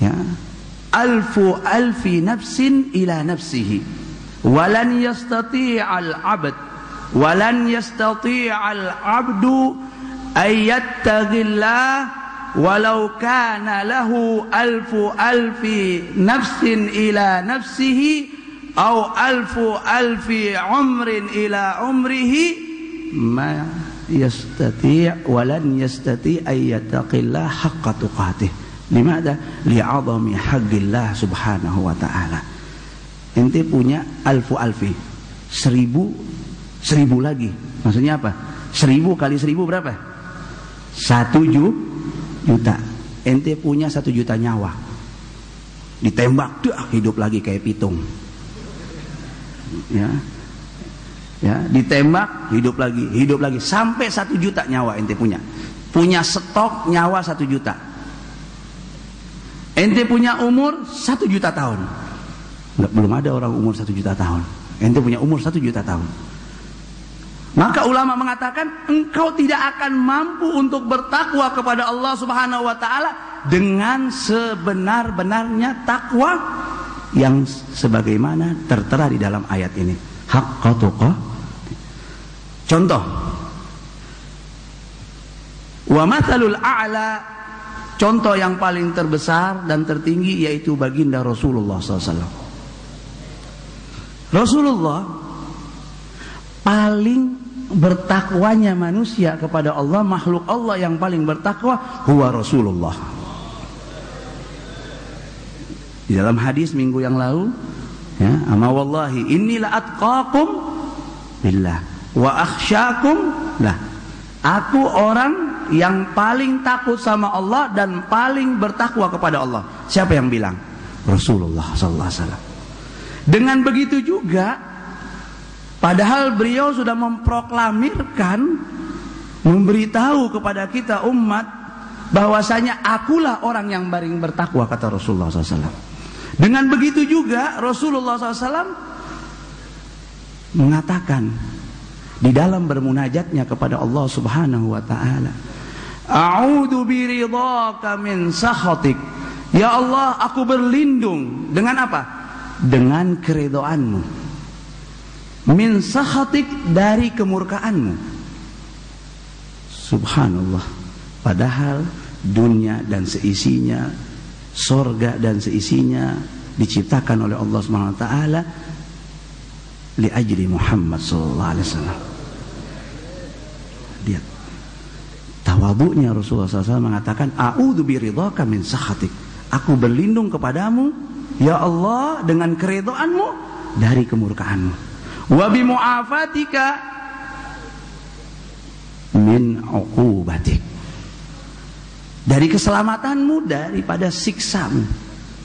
ya alfi nafsin ila nafsihi, walan yastati'al abd, walan yastati'al abdu ayyattaqillah walau kana lahu alfi nafsin ila nafsihi au alfi umrin ila umrihi ma yastati' walan yastati' ayyattaqillah haqqa tuqatih. Limada? Li'azami haqqillah subhanahu wa ta'ala. Ente punya alfi, seribu lagi. Maksudnya apa? 1000 kali 1000 berapa? 1 juta. Ente punya 1 juta nyawa, ditembak dah hidup lagi kayak pitung. Ya, ditembak hidup lagi sampai 1 juta nyawa ente punya stok nyawa 1 juta. Ente punya umur 1 juta tahun. Belum ada orang umur 1 juta tahun. Ente punya umur 1 juta tahun. Maka ulama mengatakan engkau tidak akan mampu untuk bertakwa kepada Allah Subhanahu wa taala dengan sebenar-benarnya takwa yang sebagaimana tertera di dalam ayat ini. Haqqa tuqah. Contoh. Wa mathalul a'la, contoh yang paling terbesar dan tertinggi yaitu baginda Rasulullah SAW. Rasulullah paling bertakwanya manusia kepada Allah, makhluk Allah yang paling bertakwa huwa Rasulullah. Di dalam hadis minggu yang lalu, ya, ama wallahi inni la atqakum billah wa akhsyakum lah. Aku orang yang paling takut sama Allah dan paling bertakwa kepada Allah. Siapa yang bilang? Rasulullah sallallahu alaihi wasallam. Dengan begitu juga, padahal beliau sudah memproklamirkan, memberitahu kepada kita umat bahwasanya akulah orang yang paling bertakwa, kata Rasulullah SAW. Dengan begitu juga Rasulullah SAW mengatakan di dalam bermunajatnya kepada Allah Subhanahu wa taala, a'udzu biridhaka min sakhatik. Ya Allah, aku berlindung dengan apa? Dengan keridhaanmu. Min sakhatik, dari kemurkaanmu. Subhanallah. Padahal dunia dan seisinya, sorga dan seisinya diciptakan oleh Allah Subhanahu wa taala li ajli Muhammad sallallahu alaihi wasallam. Lihat tawadhu'nya Rasulullah SAW mengatakan a'udzu biridhaka min sakhatik. Aku berlindung kepadamu ya Allah dengan keridhaanmu dari kemurkaanmu. Wa bi mu'afatika min 'uqubatik. Dari keselamatanmu daripada siksamu.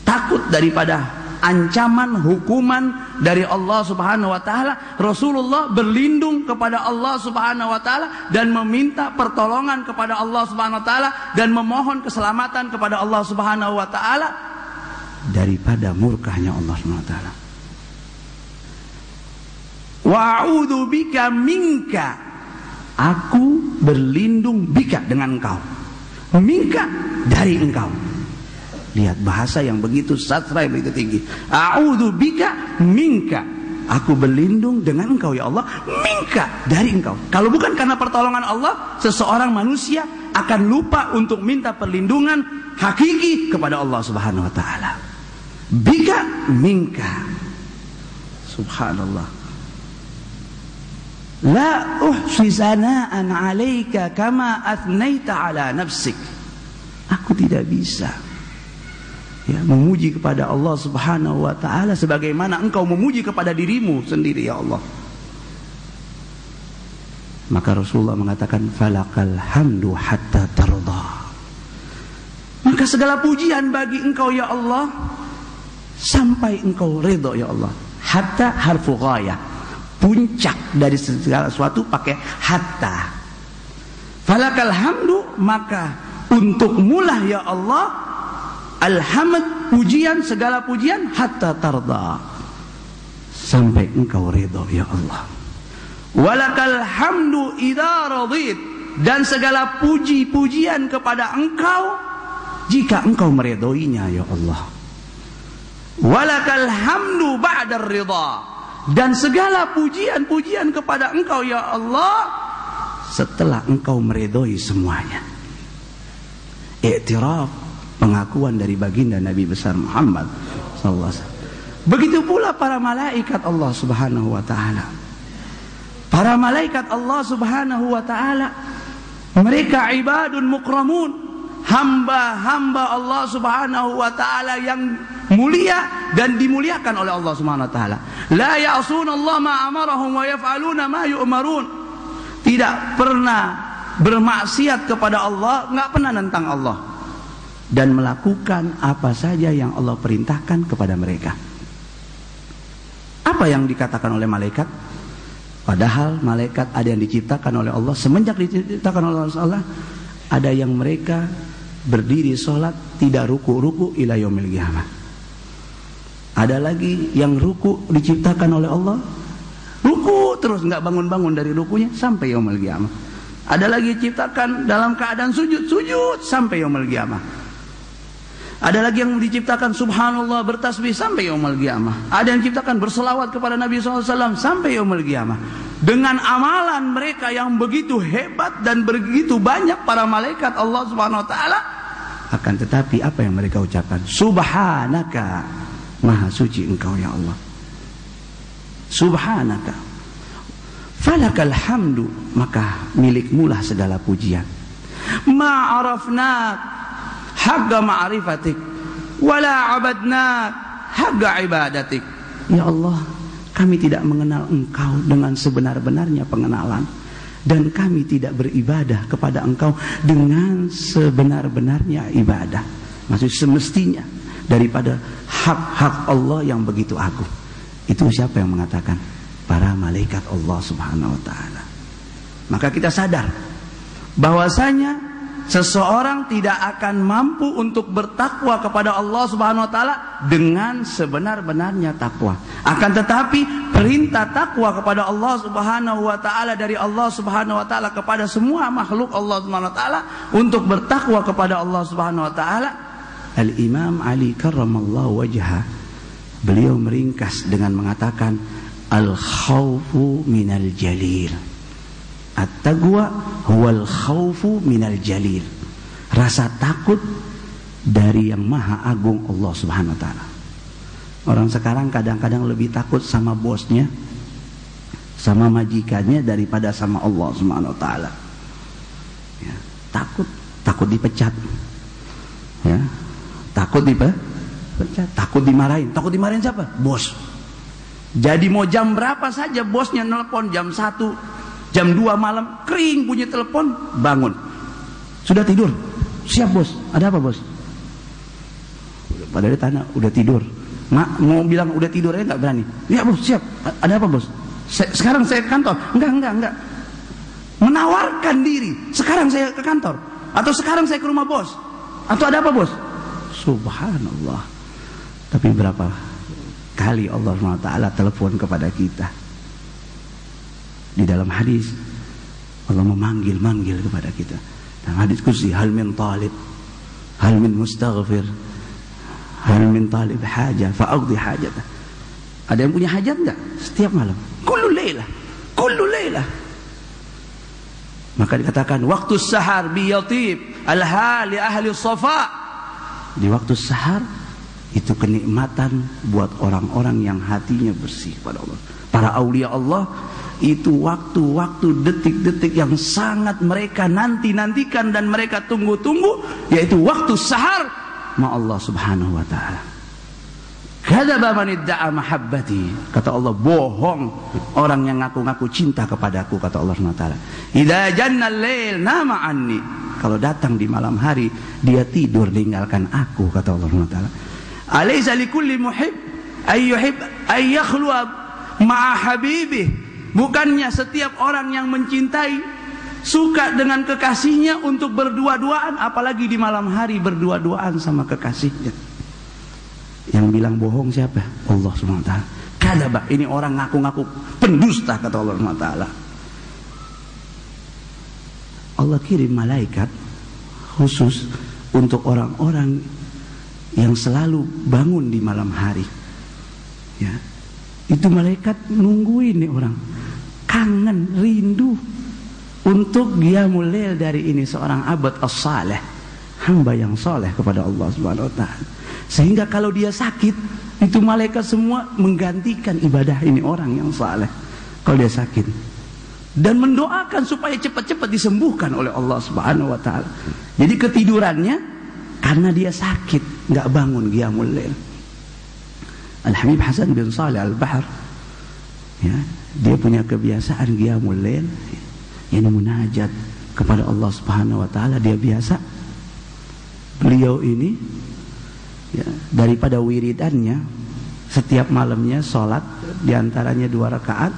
Takut daripada ancaman hukuman dari Allah Subhanahu wa taala. Rasulullah berlindung kepada Allah Subhanahu wa taala dan meminta pertolongan kepada Allah Subhanahu wa taala dan memohon keselamatan kepada Allah Subhanahu wa taala daripada murkahnya Allah Subhanahu wa taala. Wa a'udzu bika minka. Aku berlindung bika dengan engkau. Minka, dari engkau. Lihat bahasa yang begitu sastra, yang begitu tinggi. A'udzu bika minka. Aku berlindung dengan engkau ya Allah. Minka, dari engkau. Kalau bukan karena pertolongan Allah, seseorang manusia akan lupa untuk minta perlindungan hakiki kepada Allah Subhanahu wa taala. Bika minka. Subhanallah. La uhsi sana'an 'alaika kama athnaita 'ala nafsik. Aku tidak bisa ya memuji kepada Allah Subhanahu wa taala sebagaimana engkau memuji kepada dirimu sendiri ya Allah. Maka Rasulullah mengatakan falakal hamdu hatta tarda. Maka segala pujian bagi engkau ya Allah sampai engkau ridha ya Allah. Hatta harfu ghayah, puncak dari segala sesuatu pakai hatta. Falakal hamdu, maka untukmulah ya Allah alhamd, pujian, segala pujian, hatta tarda, sampai engkau ridha ya Allah. Walakal hamdu idza radit, dan segala puji-pujian kepada engkau jika engkau meridhoinya ya Allah. Walakal hamdu ba'da ridha, dan segala pujian-pujian kepada engkau ya Allah setelah engkau meridhoi semuanya. I'tiraf, pengakuan dari baginda Nabi besar Muhammad sallallahu alaihi wasallam. Begitu pula para malaikat Allah Subhanahu wa taala. Para malaikat Allah Subhanahu wa taala, mereka ibadun mukramun, hamba-hamba Allah Subhanahu wa taala yang mulia dan dimuliakan oleh Allah Subhanahu wa taala. La ya'sunallaha ma amarahum wa yaf'aluna ma yu'marun. Tidak pernah bermaksiat kepada Allah, enggak pernah nentang Allah, dan melakukan apa saja yang Allah perintahkan kepada mereka. Apa yang dikatakan oleh malaikat? Padahal malaikat ada yang diciptakan oleh Allah. Semenjak diciptakan oleh Allah, ada yang mereka berdiri sholat tidak ruku ila yaumil qiyamah. Ada lagi yang ruku diciptakan oleh Allah, ruku terus nggak bangun-bangun dari rukunya sampai yaumil qiyamah. Ada lagi diciptakan dalam keadaan sujud sampai yaumil qiyamah. Ada lagi yang diciptakan subhanallah bertasbih sampai yaumil qiyamah. Ada yang diciptakan berselawat kepada Nabi SAW sampai yaumil qiyamah. Dengan amalan mereka yang begitu hebat dan begitu banyak para malaikat Allah Subhanahu wa taala, akan tetapi apa yang mereka ucapkan? Subhanaka, maha suci Engkau ya Allah. Subhanaka. Falakal hamdu, maka milikmulah segala pujian. Ma'arafnak haqqa ma'rifatik wala abadnak haqqa ibadatik. Ya Allah, kami tidak mengenal Engkau dengan sebenar-benarnya pengenalan, dan kami tidak beribadah kepada Engkau dengan sebenar-benarnya ibadah. Maksud semestinya daripada hak-hak Allah yang begitu agung. Itu siapa yang mengatakan? Para malaikat Allah Subhanahu wa taala. Maka kita sadar bahwasanya seseorang tidak akan mampu untuk bertakwa kepada Allah Subhanahu wa taala dengan sebenar-benarnya takwa. Akan tetapi perintah takwa kepada Allah Subhanahu wa taala dari Allah Subhanahu wa taala kepada semua makhluk Allah Subhanahu wa taala untuk bertakwa kepada Allah Subhanahu wa taala. Al-Imam Ali karramallahu wajhah, beliau meringkas dengan mengatakan al-khawfu minal jalil. At-taqwa huwal khawfu minal jalil. Rasa takut dari yang maha agung Allah Subhanahu wa taala. Orang sekarang kadang-kadang lebih takut sama bosnya, sama majikannya daripada sama Allah Subhanahu wa taala. Ya, takut dipecat. Ya, takut dipecat, takut dimarahin. Takut dimarahin siapa? Bos. Jadi mau jam berapa saja bosnya nelpon, jam 1, jam 2 malam, kering bunyi telepon, bangun. Sudah tidur? Siap bos. Ada apa bos? Padahal ditanya, udah tidur. Mak, mau bilang udah tidur aja nggak berani. Ya bos, siap. Ada apa bos? Sekarang saya ke kantor. Enggak. Menawarkan diri. Sekarang saya ke kantor. Atau sekarang saya ke rumah bos. Atau ada apa bos? Subhanallah. Tapi berapa kali Allah SWT telepon kepada kita? Di dalam hadis Allah memanggil kepada kita. Dalam hadis kursi, hal min talib, hal min mustaghfir, hal min talib hajah fa'aqdi hajatah. Ada yang punya hajat enggak? Setiap malam, kullu laylah. Maka dikatakan waktu sahar biyatib al-hal li ahli safa. Di waktu sahar itu kenikmatan buat orang-orang yang hatinya bersih pada Allah. Para aulia Allah itu waktu-waktu, detik-detik yang sangat mereka nanti-nantikan dan mereka tunggu-tunggu, yaitu waktu sahar ma Allah Subhanahu wa taala. Kadzaba man idda'a mahabbati, kata Allah, bohong orang yang ngaku-ngaku cinta kepadaku, kata Allah Subhanahu wa taala. Idza janna al-lail nama anni, kalau datang di malam hari dia tidur meninggalkan aku, kata Allah Subhanahu wa taala. Alaysa likulli muhib ayyuhib ayyakhluwa ma'a habibih. Bukannya setiap orang yang mencintai suka dengan kekasihnya untuk berdua-duaan, apalagi di malam hari berdua-duaan sama kekasihnya. Yang bilang bohong siapa? Allah Subhanahu wa taala. Kadzaba, ini orang ngaku-ngaku pendusta, kata Allah Subhanahu wa taala. Allah kirim malaikat khusus untuk orang-orang yang selalu bangun di malam hari. Ya. Itu malaikat nungguin nih orang, kangen, rindu untuk qiyamul lail dari ini seorang abad as-saleh, hamba yang saleh kepada Allah Subhanahu wa taala. Sehingga kalau dia sakit, itu malaikat semua menggantikan ibadah ini orang yang saleh kalau dia sakit, dan mendoakan supaya cepat-cepat disembuhkan oleh Allah Subhanahu wa taala. Jadi ketidurannya karena dia sakit, nggak bangun qiyamul lail. Al-Habib Hasan bin Saleh Al-Bahr, ya, dia punya kebiasaan qiyamul lail, ini munajat kepada Allah Subhanahu wa taala. Dia biasa, beliau ini ya, daripada wiridannya setiap malamnya sholat diantaranya 2 rakaat.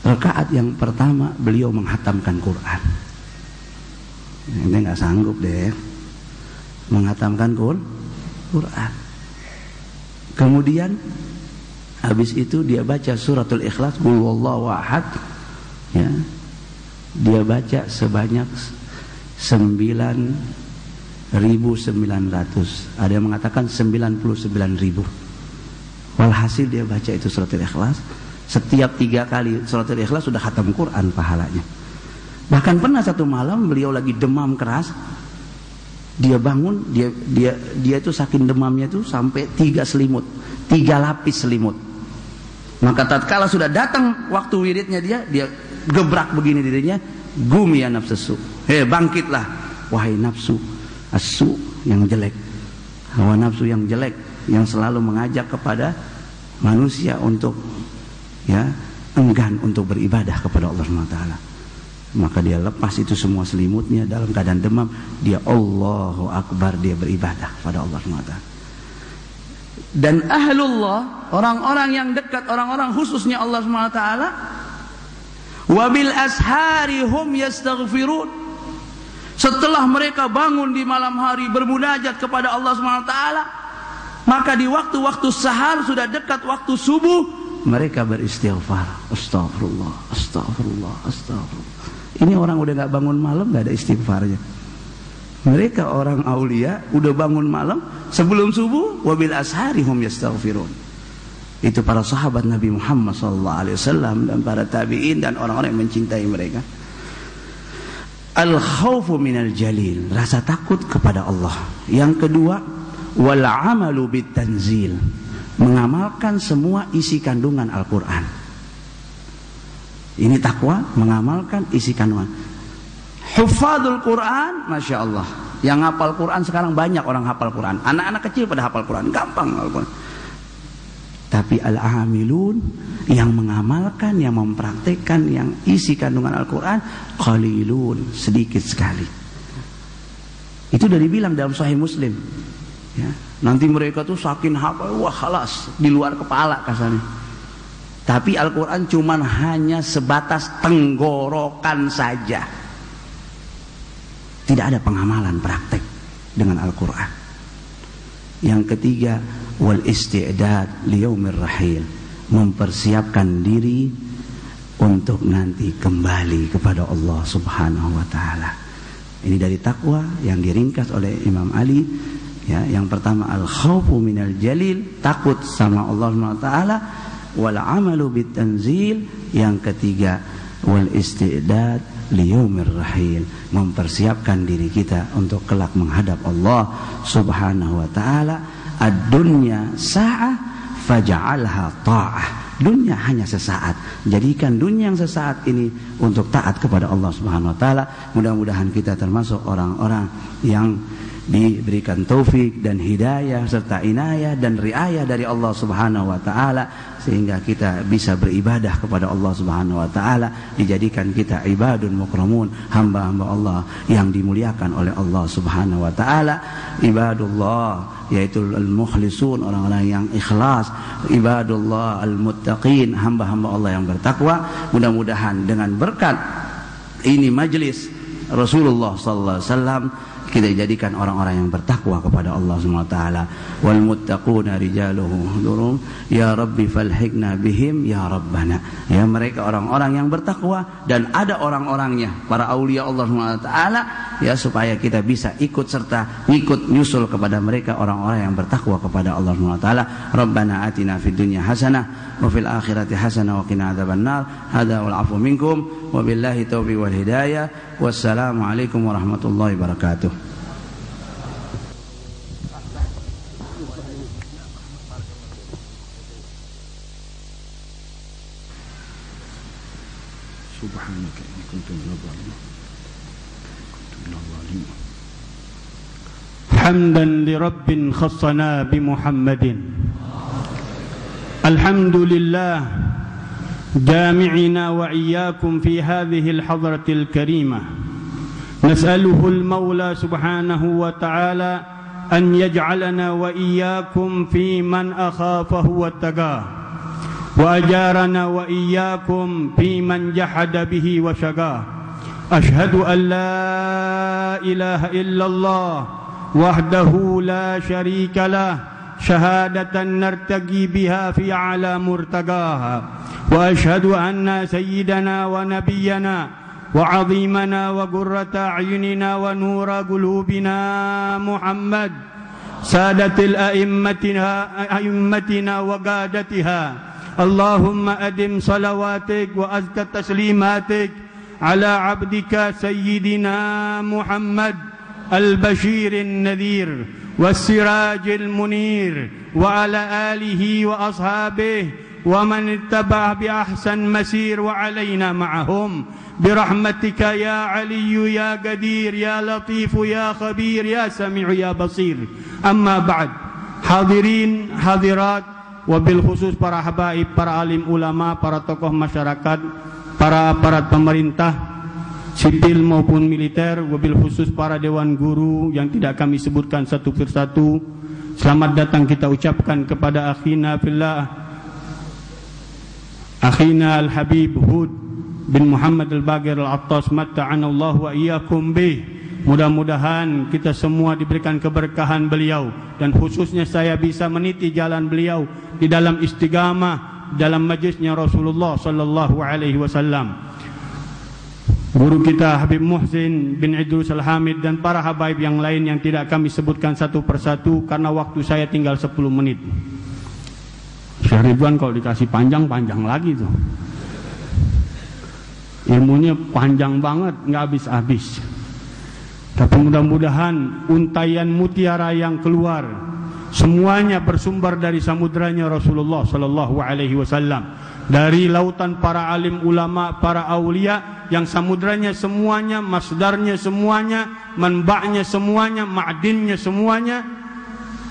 Rakaat yang pertama beliau menghatamkan Quran. Ini nggak sanggup deh. menghatamkan Quran. Kemudian habis itu dia baca suratul Ikhlas, Qul huwallahu ahad, ya. Dia baca sebanyak 9.900. Ada yang mengatakan 99.000. Walhasil dia baca itu suratul Ikhlas. Setiap 3 kali suratul Ikhlas sudah khatam Quran pahalanya. Bahkan pernah satu malam beliau lagi demam keras. Dia bangun, dia itu saking demamnya itu sampai 3 selimut, 3 lapis selimut. Maka tatkala sudah datang waktu wiridnya dia gebrak begini dirinya, gumi ya nafsu, bangkitlah wahai nafsu asu yang jelek, hawa nafsu yang jelek yang selalu mengajak kepada manusia untuk enggan untuk beribadah kepada Allah SWT. Maka dia lepas itu semua selimutnya dalam keadaan demam, dia Allahu Akbar, dia beribadah pada Allah SWT. Dan ahlullah, orang-orang yang dekat, orang-orang khususnya Allah SWT, wabil ashari hum yastaghfirun, setelah mereka bangun di malam hari bermunajat kepada Allah SWT, maka di waktu-waktu sahar sudah dekat waktu subuh, mereka beristighfar, astagfirullah, astagfirullah, astagfirullah. Ini orang udah gak bangun malam gak ada istighfarnya. Mereka orang aulia udah bangun malam sebelum subuh, wabil ashari hum yastaghfirun. Itu para sahabat Nabi Muhammad SAW dan para tabi'in dan orang-orang yang mencintai mereka. Al-khawfu minal jalil, rasa takut kepada Allah. Yang kedua, wal amalu bit tanzil, mengamalkan semua isi kandungan Al-Quran. Ini takwa, mengamalkan isi kandungan. Hufadul Quran, Masya Allah. Yang hafal Quran sekarang banyak orang hafal Quran. Anak-anak kecil pada hafal Quran, gampang hafal Quran. Tapi al-amilun, yang mengamalkan, yang mempraktekkan, yang isi kandungan Al-Quran, qalilun, sedikit sekali. Itu udah dibilang dalam Sahih Muslim. Ya. Nanti mereka tuh saking hafal, wah khalas, di luar kepala kasarnya. Tapi Al-Quran cuman hanya sebatas tenggorokan saja. Tidak ada pengamalan praktek dengan Al-Quran. Yang ketiga, wal isti'dad liyaumir rahil, mempersiapkan diri untuk nanti kembali kepada Allah Subhanahu wa taala. Ini dari takwa yang diringkas oleh Imam Ali. Ya, yang pertama al-khawfu minal jalil, takut sama Allah Subhanahu wa taala. Wal amalu bit tanzil, yang ketiga wal istidad liyaumir rahil, mempersiapkan diri kita untuk kelak menghadap Allah Subhanahu wa taala. Ad-dunya sa'ah faj'alha ta'ah, dunia hanya sesaat, jadikan dunia yang sesaat ini untuk taat kepada Allah Subhanahu wa taala. Mudah-mudahan kita termasuk orang-orang yang diberikan taufik dan hidayah serta inayah dan riayah dari Allah Subhanahu wa taala, sehingga kita bisa beribadah kepada Allah Subhanahu wa taala, dijadikan kita ibadun mukramun, hamba-hamba Allah yang dimuliakan oleh Allah Subhanahu wa taala. Ibadullah, yaitu al-mukhlisun, orang-orang yang ikhlas. Ibadullah al-muttaqin, hamba-hamba Allah yang bertakwa. Mudah-mudahan dengan berkat ini majelis Rasulullah sallallahu alaihi wasallam, kita jadikan orang-orang yang bertakwa kepada Allah Subhanahu wa taala. Wal muttaquna rijaluhum, ya rabbi falhiqna bihim ya rabbana. Ya, mereka orang-orang yang bertakwa dan ada orang-orangnya, para aulia Allah Subhanahu wa taala, ya, supaya kita bisa ikut serta ikut nyusul kepada mereka orang-orang yang bertakwa kepada Allah Subhanahu wa taala. Rabbana atina fid dunya hasanah wa fil akhirati hasanah wa qina adzabannar. Hadza wal afu minkum wa billahi taufiq wal hidayah. Wassalamu alaikum warahmatullahi wabarakatuh. Subhanaka inni kuntu minadh dhalimin. Hamdan li rabbin khassana bi Muhammadin. Alhamdulillah جامعنا وإياكم في هذه الحضرة الكريمة. نسأله المولى سبحانه وتعالى أن يجعلنا وإياكم في من أخافه واتقاه، وأجارنا وإياكم في من جحد به وشقاه. أشهد أن لا إله إلا الله وحده لا شريك له شهادة نرتقي بها في أعلى مرتقاها وأشهد أن سيدنا ونبينا وعظيمنا وقرة أعيننا ونور قلوبنا محمد سادة أئمتنا وقادتها اللهم أدم صلواتك وأزكى تسليماتك على عبدك سيدنا محمد البشير النذير والسراج المنير وعلى آله وأصحابه ومن اتبع بأحسن مسير وعلينا معهم برحمتك يا علي يا قدير يا لطيف يا خبير يا سميع يا بصير. Amma ba'd. Hadirin hadirat, wabil khusus para habaib, para alim ulama, para tokoh masyarakat, para aparat pemerintah sipil maupun militer, wabil khusus para dewan guru yang tidak kami sebutkan satu persatu. Selamat datang kita ucapkan kepada akhina fillah, akhina al-habib Hud bin Muhammad al-Baqir al-Attas, matta'anallahu wa iyyakum bih. Mudah-mudahan kita semua diberikan keberkahan beliau, dan khususnya saya bisa meniti jalan beliau di dalam istiqamah dalam majlisnya Rasulullah sallallahu alaihi wasallam. Guru kita Habib Muhsin bin Idrus Al-Hamid dan para habaib yang lain yang tidak kami sebutkan satu persatu karena waktu saya tinggal 10 menit. Syekh Ridwan kalau dikasih panjang-panjang lagi tuh. Ilmunya panjang banget, nggak habis-habis. Tapi mudah-mudahan untayan mutiara yang keluar semuanya bersumber dari samudranya Rasulullah sallallahu alaihi wasallam, dari lautan para alim ulama, para aulia yang samudranya semuanya, masdarnya semuanya, manba'nya semuanya, ma'dinnya semuanya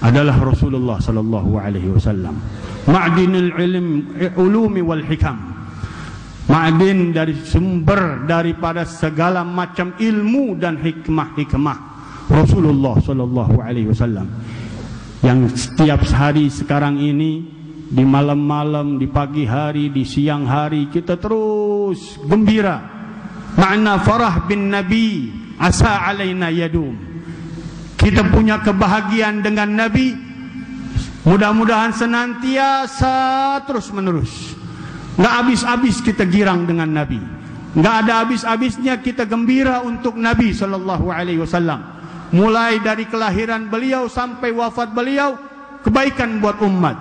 adalah Rasulullah sallallahu alaihi wasallam. Ma'dinul ilm ulumi wal hikam. Ma'din dari sumber daripada segala macam ilmu dan hikmah-hikmah Rasulullah sallallahu alaihi wasallam, yang setiap hari sekarang ini, di malam-malam, di pagi hari, di siang hari kita terus gembira. Ma'na farah bin Nabi asa alaina yadum. Kita punya kebahagiaan dengan Nabi, mudah-mudahan senantiasa terus menerus. Nggak habis-habis kita girang dengan Nabi, nggak ada habis-habisnya kita gembira untuk Nabi sallallahu alaihi wasallam. Mulai dari kelahiran beliau sampai wafat beliau, kebaikan buat umat,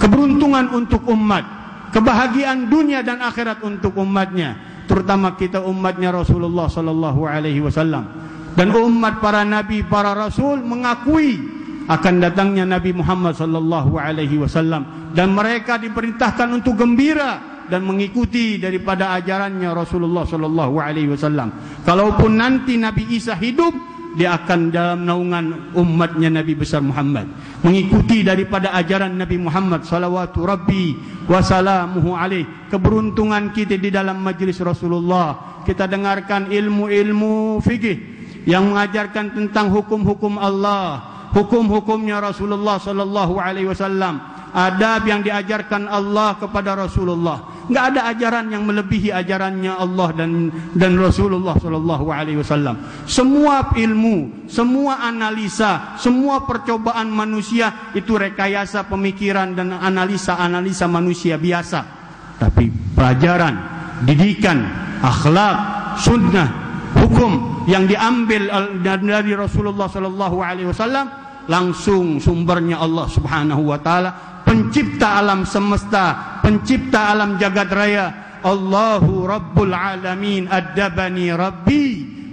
keberuntungan untuk umat, kebahagiaan dunia dan akhirat untuk umatnya, terutama kita umatnya Rasulullah sallallahu alaihi wasallam. Dan umat para nabi, para rasul mengakui akan datangnya Nabi Muhammad sallallahu alaihi wasallam, dan mereka diperintahkan untuk gembira dan mengikuti daripada ajarannya Rasulullah sallallahu alaihi wasallam. Kalaupun nanti Nabi Isa hidup, dia akan dalam naungan umatnya Nabi besar Muhammad, mengikuti daripada ajaran Nabi Muhammad salawatu rabbi wa salamuhu alaih. Keberuntungan kita di dalam majlis Rasulullah, kita dengarkan ilmu-ilmu fikih yang mengajarkan tentang hukum-hukum Allah, hukum-hukumnya Rasulullah sallallahu alaihi wasallam, adab yang diajarkan Allah kepada Rasulullah. Enggak ada ajaran yang melebihi ajarannya Allah dan Rasulullah sallallahu alaihi wasallam. Semua ilmu, semua analisa, semua percobaan manusia itu rekayasa pemikiran dan analisa-analisa manusia biasa. Tapi pelajaran, didikan, akhlak, sunnah, hukum yang diambil dari Rasulullah sallallahu alaihi wasallam langsung sumbernya Allah Subhanahu wa taala, pencipta alam semesta, pencipta alam jagat raya. Allahu Rabbul Alamin addabani Rabbi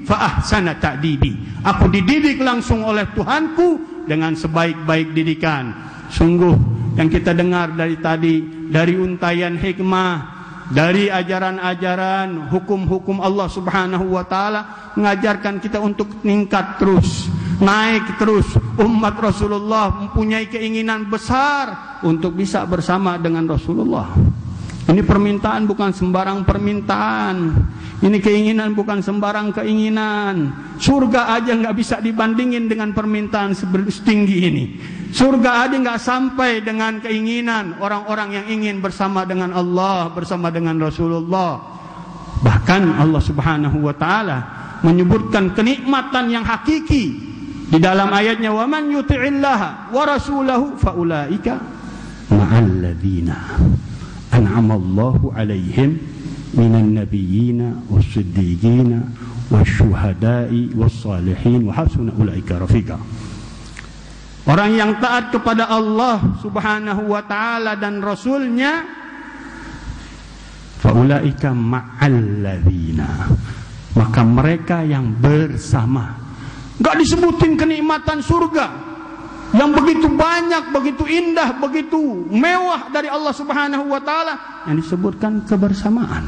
fa ahsana ta'dibi. Aku dididik langsung oleh Tuhanku dengan sebaik-baik didikan. Sungguh yang kita dengar dari tadi, dari untayan hikmah, dari ajaran-ajaran, hukum-hukum Allah Subhanahu wa taala mengajarkan kita untuk meningkat terus, naik terus. Umat Rasulullah mempunyai keinginan besar untuk bisa bersama dengan Rasulullah. Ini permintaan bukan sembarang permintaan. Ini keinginan bukan sembarang keinginan. Surga aja nggak bisa dibandingin dengan permintaan setinggi ini. Surga aja nggak sampai dengan keinginan orang-orang yang ingin bersama dengan Allah, bersama dengan Rasulullah. Bahkan Allah Subhanahu wa taala menyebutkan kenikmatan yang hakiki Di dalam ayatnya wa man yuti'illaha wa rasulahu faulaika ma'al ladzina an'ama Allahu 'alaihim minan nabiyyina was-siddiqina wasyuhada'i was-salihin wa hasuna ulaika rafiqa. Orang yang taat kepada Allah Subhanahu wa taala dan Rasulnya, faulaika ma'al ladzina, maka mereka yang bersama. Enggak disebutin kenikmatan surga yang begitu banyak, begitu indah, begitu mewah dari Allah Subhanahu wa taala, yang disebutkan kebersamaan.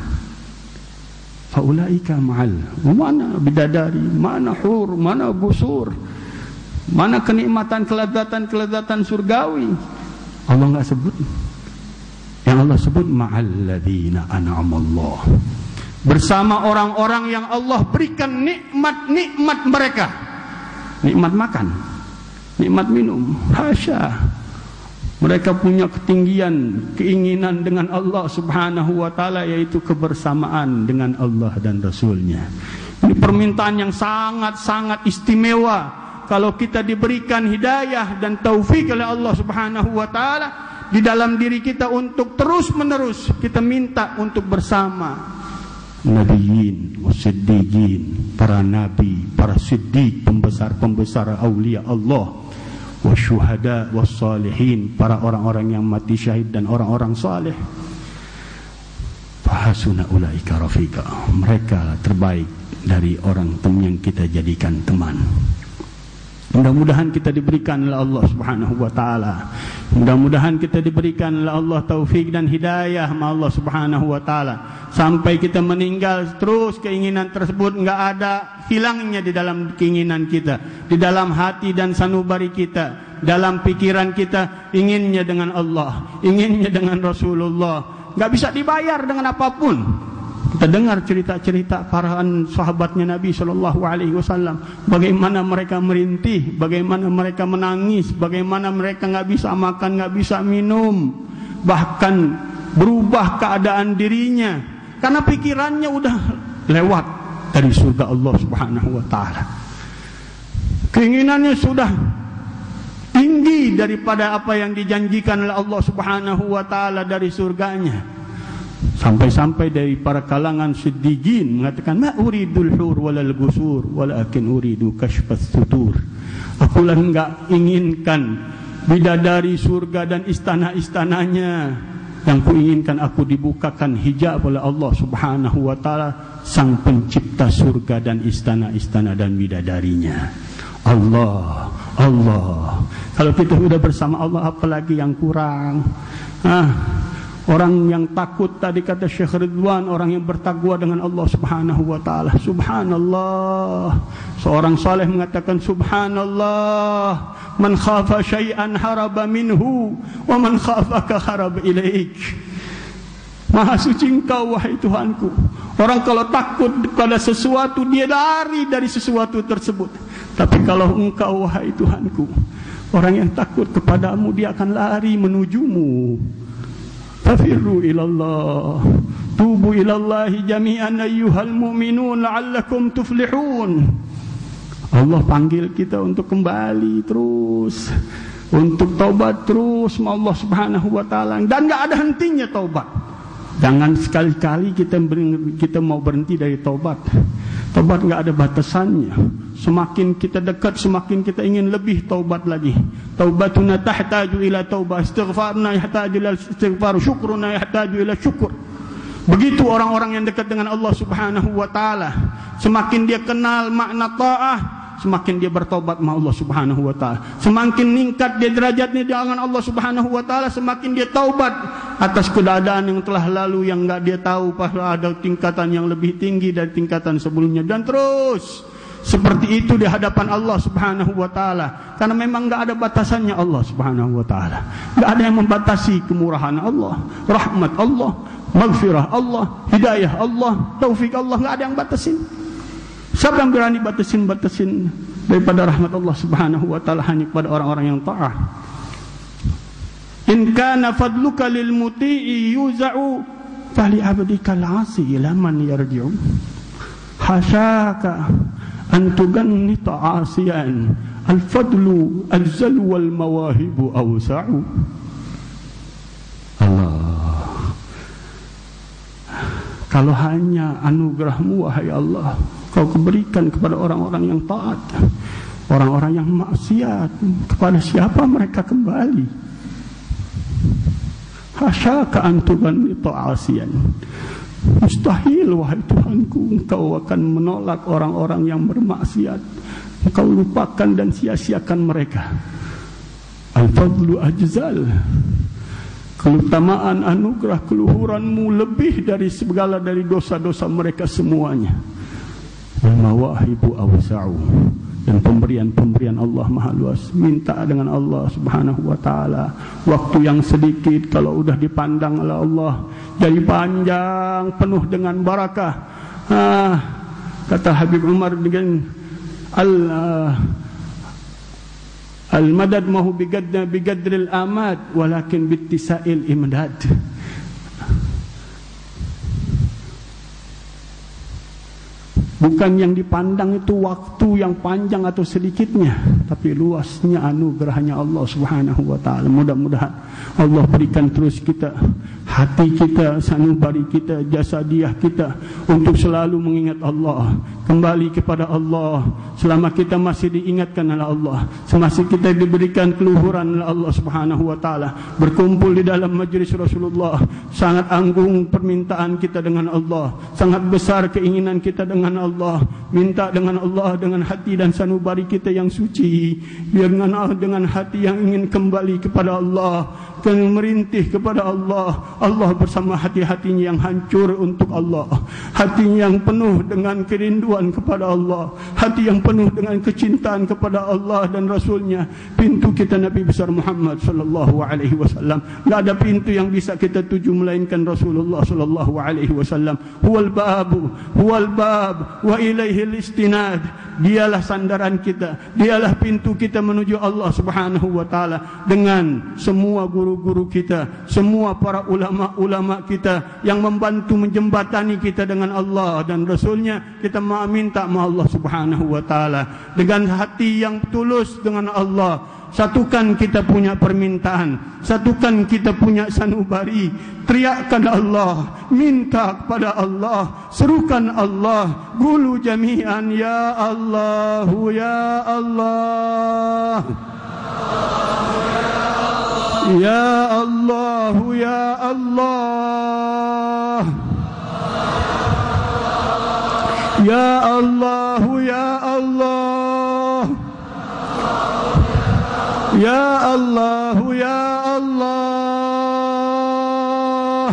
Faulaika ma'al, mana bidadari, mana hur, mana busur, mana kenikmatan, kelezatan surgawi. Allah enggak sebut. Yang Allah sebut ma'al ladzina an'ama Allah, bersama orang-orang yang Allah berikan nikmat-nikmat mereka. Nikmat makan, nikmat minum, hasya. Mereka punya ketinggian, keinginan dengan Allah Subhanahu wa ta'ala, yaitu kebersamaan dengan Allah dan Rasulnya. Ini permintaan yang sangat-sangat istimewa. Kalau kita diberikan hidayah dan taufik oleh Allah Subhanahu wa ta'ala di dalam diri kita untuk terus-menerus kita minta untuk bersama Nabiyin, Siddiqin, para nabi, para siddiq, pembesar-pembesar aulia Allah, wasyuhada, wassalihin, para orang-orang yang mati syahid dan orang-orang saleh. Fahasuna ulaika rafiqa, mereka terbaik dari orang yang kita jadikan teman. Mudah-mudahan kita diberikan oleh Allah Subhanahu wa taala. Mudah-mudahan kita diberikan oleh Allah taufik dan hidayah sama Allah Subhanahu wa taala, sampai kita meninggal terus keinginan tersebut enggak ada hilangnya di dalam keinginan kita, di dalam hati dan sanubari kita, dalam pikiran kita inginnya dengan Allah, inginnya dengan Rasulullah. Enggak bisa dibayar dengan apapun. Kita dengar cerita-cerita para sahabatnya Nabi Shallallahu Alaihi Wasallam, bagaimana mereka merintih, bagaimana mereka menangis, bagaimana mereka nggak bisa makan, nggak bisa minum, bahkan berubah keadaan dirinya karena pikirannya udah lewat dari surga Allah Subhanahu Wa Taala. Keinginannya sudah tinggi daripada apa yang dijanjikan oleh Allah Subhanahu Wa Taala dari surganya. Sampai-sampai dari para kalangan siddiqin mengatakan, ma uridul hur walal gusur walakin uridu kashfas sutur. Akulah enggak inginkan bidadari surga dan istana-istananya, yang kuinginkan aku dibukakan hijab oleh Allah Subhanahu wa taala, sang pencipta surga dan istana-istana dan bidadarinya. Allah, Allah. Kalau kita sudah bersama Allah, apalagi yang kurang? Orang yang takut tadi kata Syekh Ridwan, orang yang bertakwa dengan Allah Subhanahu wa taala. Subhanallah. Seorang saleh mengatakan subhanallah, man khafa syai'an haraba minhu wa man khafaka haraba ilaik. Maha suci Engkau wahai Tuhanku. Orang kalau takut pada sesuatu dia lari dari sesuatu tersebut. Tapi kalau Engkau wahai Tuhanku, orang yang takut kepadamu dia akan lari menujumu. Tafirru ilallah, tubu ilallahi jami'an ayyuhal mu'minun la'allakum tuflihun. Allah panggil kita untuk kembali terus, untuk taubat terus sama Allah Subhanahu wa taala, dan enggak ada hentinya taubat. Jangan sekali-kali kita mau berhenti dari taubat. Taubat enggak ada batasannya. Semakin kita dekat, semakin kita ingin lebih taubat lagi. Taubatuna tahtaju ila taubah, istighfarna yahtaju ila istighfar, syukruna yahtaju ila syukur. Begitu orang-orang yang dekat dengan Allah Subhanahu wa taala, semakin dia kenal makna ta'ah, semakin dia bertobat sama Allah Subhanahu wa taala. Semakin meningkat dia derajatnya dengan Allah Subhanahu wa taala, semakin dia taubat atas keadaan yang telah lalu yang enggak dia tahu, padahal ada tingkatan yang lebih tinggi dari tingkatan sebelumnya, dan terus seperti itu di hadapan Allah Subhanahu wa taala. Karena memang enggak ada batasannya Allah Subhanahu wa taala. Enggak ada yang membatasi kemurahan Allah, rahmat Allah, maghfirah Allah, hidayah Allah, taufik Allah, enggak ada yang batasin. Siapa yang berani batasin daripada rahmat Allah Subhanahu wa taala hanya kepada orang-orang yang taat. In kana fadluka lil muti'i yuza'u fali abdika al-'asi ila man yarji'u. Hasyaka antugannita asian al-fadlu al-zalu wal mawahibu awsa'u. Allah, kalau hanya anugerahmu wahai Allah kau berikan kepada orang-orang yang taat, orang-orang yang maksiat, kepada siapa mereka kembali? Hasyaka antugannita asian. Mustahil wahai Tuhanku engkau akan menolak orang-orang yang bermaksiat. Engkau lupakan dan sia-siakan mereka. Al-fadlu ajzal, keutamaan anugerah keluhuranmu lebih dari segala dari dosa-dosa mereka semuanya. Al-mawahibu awsa'u, dan pemberian-pemberian Allah maha luas. Minta dengan Allah subhanahu wa ta'ala. Waktu yang sedikit kalau udah dipandang oleh Allah jadi panjang, penuh dengan barakah. Kata Habib Umar dengan al-madad mahu bigadril amad walakin bittisail imdad. Bukan yang dipandang itu waktu yang panjang atau sedikitnya, tapi luasnya anugerahnya Allah subhanahu wa ta'ala. Mudah-mudahan Allah berikan terus kita, hati kita, sanubari kita, jasadiah kita untuk selalu mengingat Allah, kembali kepada Allah. Selama kita masih diingatkan oleh Allah, semasa kita diberikan keluhuran oleh Allah subhanahu wa ta'ala, berkumpul di dalam majlis Rasulullah, sangat anggung permintaan kita dengan Allah, sangat besar keinginan kita dengan Allah. Minta dengan Allah dengan hati dan sanubari kita yang suci, dengan hati yang ingin kembali kepada Allah, merintih kepada Allah. Allah bersama hati-hatinya yang hancur untuk Allah, hati yang penuh dengan kerinduan kepada Allah, hati yang penuh dengan kecintaan kepada Allah dan Rasulnya. Pintu kita Nabi besar Muhammad sallallahu alaihi wasallam. Tidak ada pintu yang bisa kita tuju melainkan Rasulullah sallallahu alaihi wasallam. Huwal bab wa ilaihil istinad. Dialah sandaran kita, dialah pintu kita menuju Allah subhanahu wa ta'ala. Dengan semua guru-guru kita, semua para ulama-ulama kita yang membantu menjembatani kita dengan Allah dan Rasulnya, kita minta sama Allah subhanahu wa ta'ala dengan hati yang tulus dengan Allah. Satukan kita punya permintaan, satukan kita punya sanubari. Teriakkan Allah, minta kepada Allah, serukan Allah. Qulu jami'an ya Allahu ya Allah, ya Allahu ya Allah, ya Allahu ya Allah, ya Allahu ya Allah,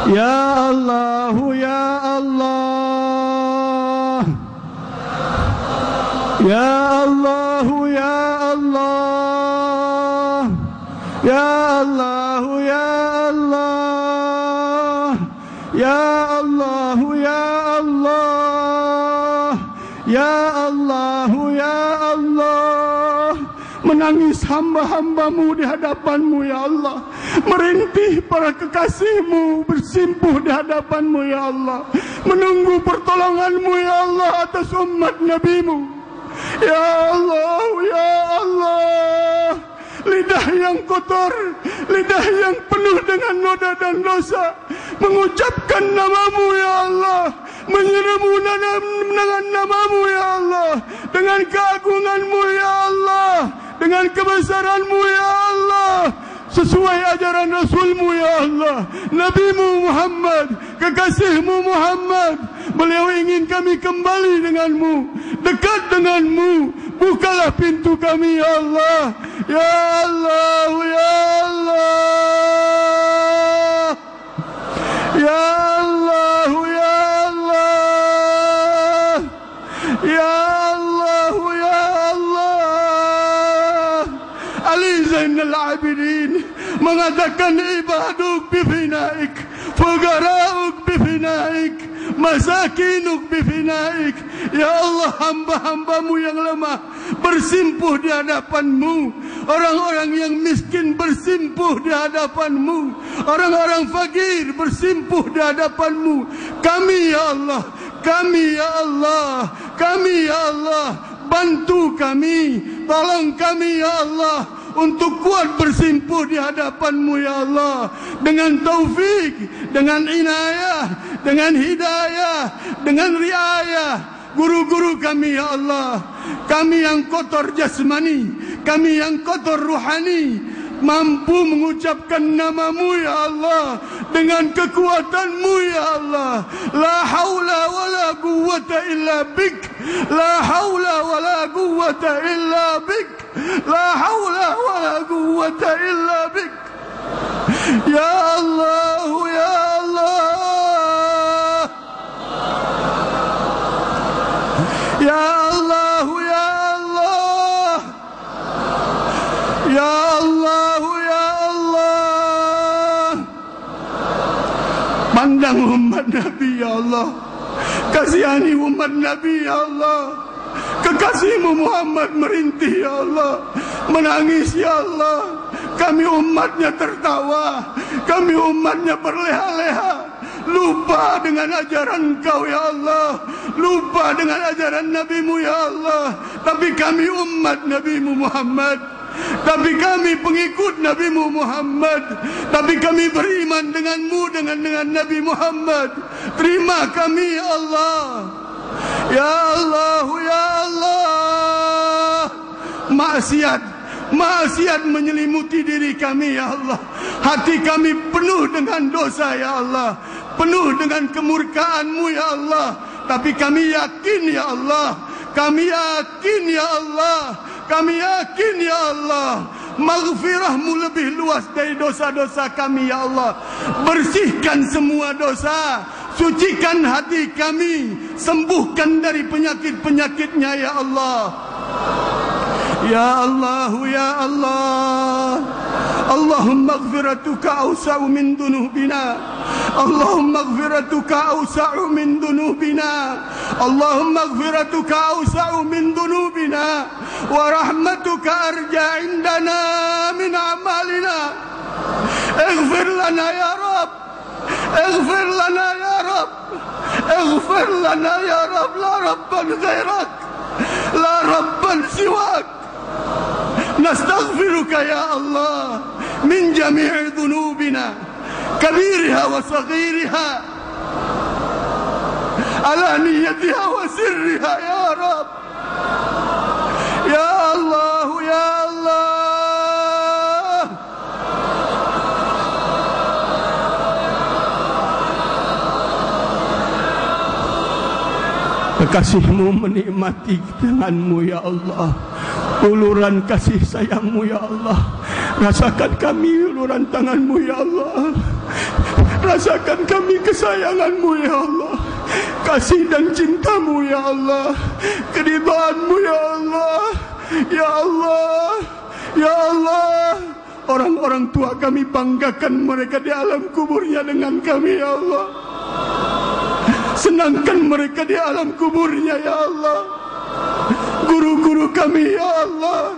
ya Allahu ya Allah, ya Allahu ya Allah, ya Allahu ya Allah, ya Allahu ya Allah, ya Allahu ya Allah. Menangis hamba-hambamu di hadapanmu ya Allah, merintih para kekasihmu bersimpuh di hadapanmu ya Allah, menunggu pertolonganmu ya Allah atas umat nabimu ya Allah, ya Allah. Lidah yang kotor, lidah yang penuh dengan noda dan dosa, mengucapkan namamu ya Allah, menyeru dengan namamu ya Allah, dengan keagunganmu ya Allah, dengan kebesaranmu ya Allah, sesuai ajaran Rasulmu ya Allah, Nabimu Muhammad, kekasihmu Muhammad. Beliau ingin kami kembali denganmu, dekat denganmu. Bukalah pintu kami ya Allah, ya Allah, ya Allah, ya Allah, ya Allah, ya Allah, ya Allah. Ali Zainal Abidin mengatakan ibaduk bifinaik, fugara'uk bifinaik, masakinuk bifinaik. Ya Allah, hamba-hambamu yang lemah bersimpuh di hadapanmu, orang-orang yang miskin bersimpuh di hadapanmu, orang-orang fakir bersimpuh di hadapanmu. Kami ya Allah, kami ya Allah, kami ya Allah, bantu kami, tolong kami ya Allah untuk kuat bersimpuh di hadapan-Mu ya Allah, dengan taufik, dengan inayah, dengan hidayah, dengan riayah guru-guru kami ya Allah. Kami yang kotor jasmani, kami yang kotor ruhani, mampu mengucapkan nama-Mu ya Allah dengan kekuatan-Mu ya Allah. La haula wala quwwata illa bik, la haula wala quwwata illa bik, la haula wala quwwata illa bik. Ya Allah, ya Allah, ya Allah, ya Allah, ya Allah, ya Allah. Pandang umat Nabi ya Allah, kasihani umat Nabi ya Allah. Kekasih-Mu Muhammad merintih ya Allah, menangis ya Allah. Kami umatnya tertawa, kami umatnya berleha-leha, lupa dengan ajaran Kau ya Allah, lupa dengan ajaran Nabi-Mu ya Allah. Tapi kami umat Nabi-Mu Muhammad, tapi kami pengikut Nabi-Mu Muhammad, tapi kami beriman dengan-Mu, dengan Nabi Muhammad. Terima kami ya Allah, ya Allah, ya Allah. Maksiat menyelimuti diri kami ya Allah. Hati kami penuh dengan dosa ya Allah, penuh dengan kemurkaan-Mu ya Allah. Tapi kami yakin ya Allah, kami yakin ya Allah, kami yakin ya Allah, maghfirah-Mu lebih luas dari dosa-dosa kami ya Allah. Bersihkan semua dosa, sucikan hati kami, sembuhkan dari penyakit-penyakitnya ya Allah. Ya Allah, ya Allah, Allahumma maghfiratuka awsa'u min dunubina, Allahumma maghfiratuka awsa'u min dunubina, Allahumma maghfiratuka awsa'u min dunubina, wa rahmatuka arja indana min amalina. Ighfir lana ya Rabb, ighfir lana ya Rabb, ighfir lana ya Rabb. La rabban ghairak, la rabban siwak. Nastaghfiruka ya Allah min jami'i dhunubina, kabiriha wa saghiriha, alaniyatiha wa sirriha ya Rabb. Ya Allah, ya Allah. Kekasih-Mu menikmati tangan-Mu ya Allah, uluran kasih sayang-Mu ya Allah. Rasakan kami uluran tangan-Mu ya Allah, rasakan kami kesayangan-Mu ya Allah, kasih dan cinta-Mu ya Allah, keridhaan-Mu ya Allah, ya Allah, ya Allah. Orang-orang tua kami banggakan mereka di alam kuburnya dengan kami ya Allah. Senangkan mereka di alam kuburnya ya Allah. Guru-guru kami ya Allah,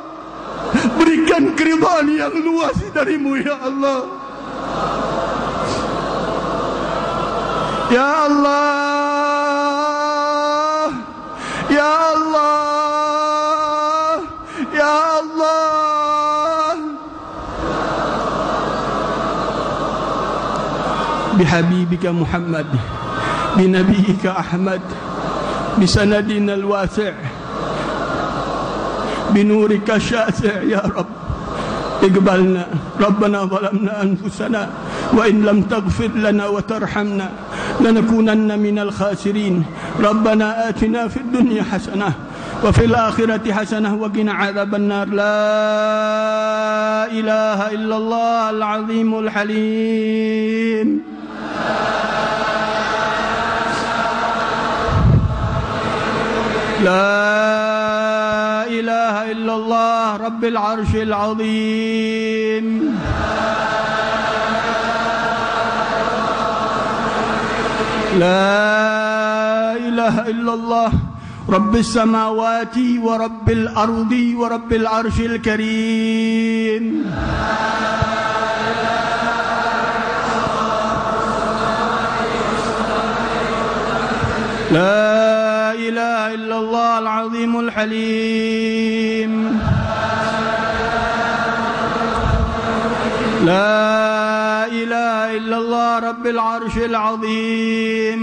berikan keridhaan yang luas dari-Mu ya Allah. Ya Allah, ya Allah, ya Allah. Bihabibika Muhammad, binabiyika Ahmad, bisanadina al-wasi', binurika syasi' ya Rabb. Iqbalna Rabbana zalamna anfusana wa in lam taghfir lana wa tarhamna lanakunanna minal khasirin. Rabbana atina fid dunya hasanah wa fil akhirati hasanah wa qina adzaban nar. La ilaha illallah al-azimul halim. La ilaha illallah rabbil arshil azim. La ilaha illallah rabbis samawati wa rabbil ardi wa rabbil arshil karim. لا إله إلا الله العظيم الحليم لا إله إلا الله رب العرش العظيم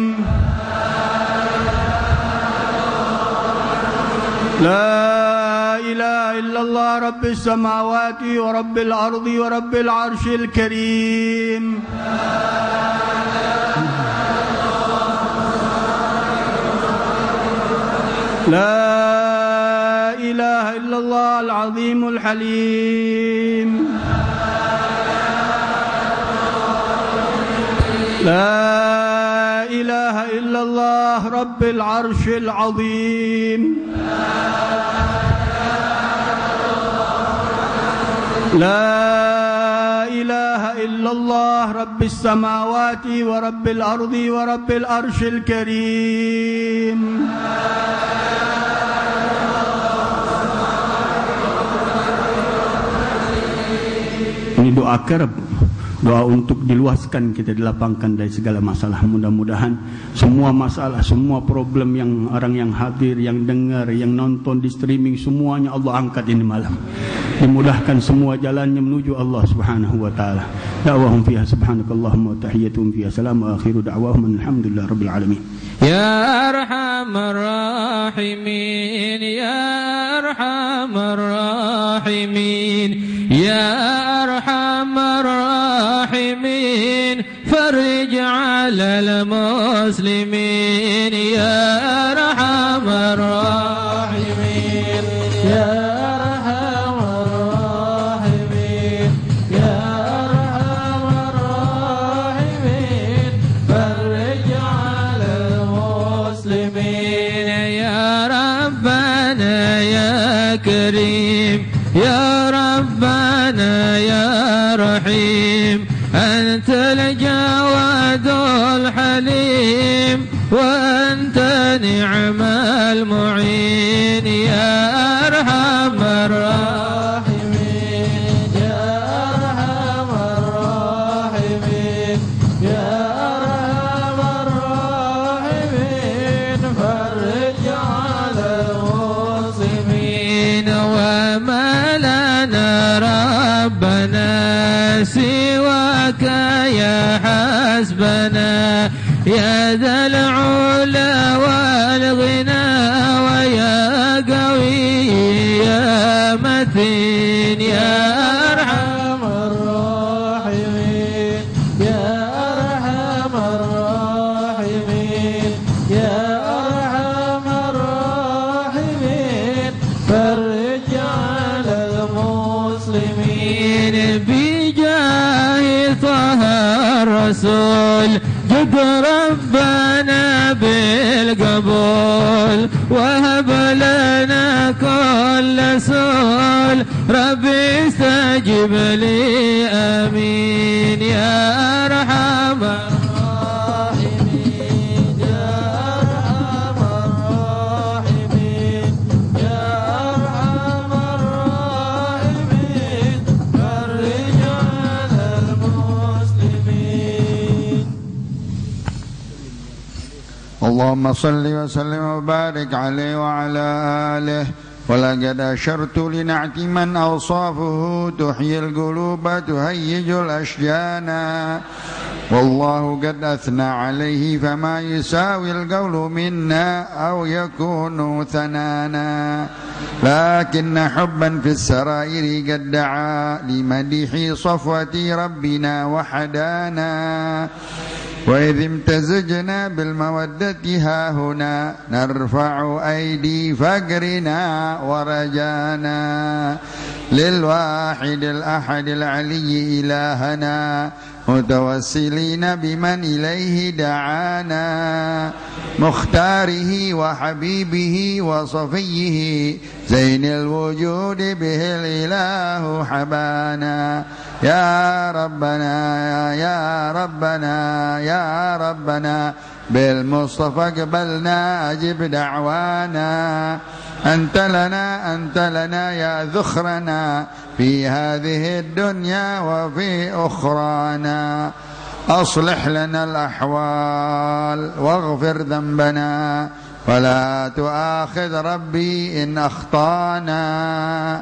لا إله إلا الله رب السماوات ورب الأرض ورب العرش الكريم لا إله إلا الله العظيم الحليم لا إله إلا الله رب العرش العظيم لا إله إلا الله رب السماوات ورب الأرض ورب العرش الكريم Ini doa kerap, doa untuk diluaskan, kita dilapangkan dari segala masalah. Mudah-mudahan semua masalah, semua problem yang orang yang hadir, yang dengar, yang nonton di streaming, semuanya Allah angkat ini malam. Dimudahkan semua jalannya menuju Allah Subhanahu wa taala. Da'wahum fiha subhanakallahumma wa tahiyyatuhum fiha salam wa akhiru da'wahum alhamdulillahi rabbil alamin. Ya arhamar rahimin, ya arhamar rahimin, ya arhamar rahimin, farij 'alal muslimin, ya arhamar rahimin, ya arhamar rahimin, ya arhamar rahimin, farij 'alal muslimin, ya rabbana ya karim, ya rabbana ya rahim, antal jawadul halim wa anta ni'mal mu'in, ya arhamar rahimin, ya arhamar rahimin, ya arhamar rahimin, farij 'alal muslimin, wa ma lana rabbana siwaka ya hasbana, ya dhal 'ula wal ghina wa ya qawi ya matin, ya arhamar rahimin, ya arhamar rahimin, ya arhamar rahimin, farij 'alal muslimin, bijahi taha rasul جد ربنا بالقبول وهب لنا كل سؤال ربي استجب لي آمين يا أرحم الراحمين يا أرحم الراحمين يا أرحم الراحمين فرج على المسلمين. اللهم صل وسلم وبارك عليه وعلى آله. ولقد أشرت لنعت من أوصافه تحيي القلوب تهيج الأشجان، والله قد أثنى عليه فما يساوي القول منا أو يكون ثنانا، لكن حبا في السرائر قد دعا لمدح صفوة ربنا وحدانا، وإذ امتزجنا بالمودة هاهنا نرفع أيدي فقرنا ورجانا، للواحد الأحد العلي إلهنا متوسلين بمن إليه دعانا، مختاره وحبيبه وصفيه زين الوجود به الإله حبانا، يا ربنا يا ربنا يا ربنا بالمصطفى قبلنا أجب دعوانا، أنت لنا يا ذخرنا في هذه الدنيا وفي أخرانا، أصلح لنا الأحوال واغفر ذنبنا ولا تؤاخذ ربي إن أخطأنا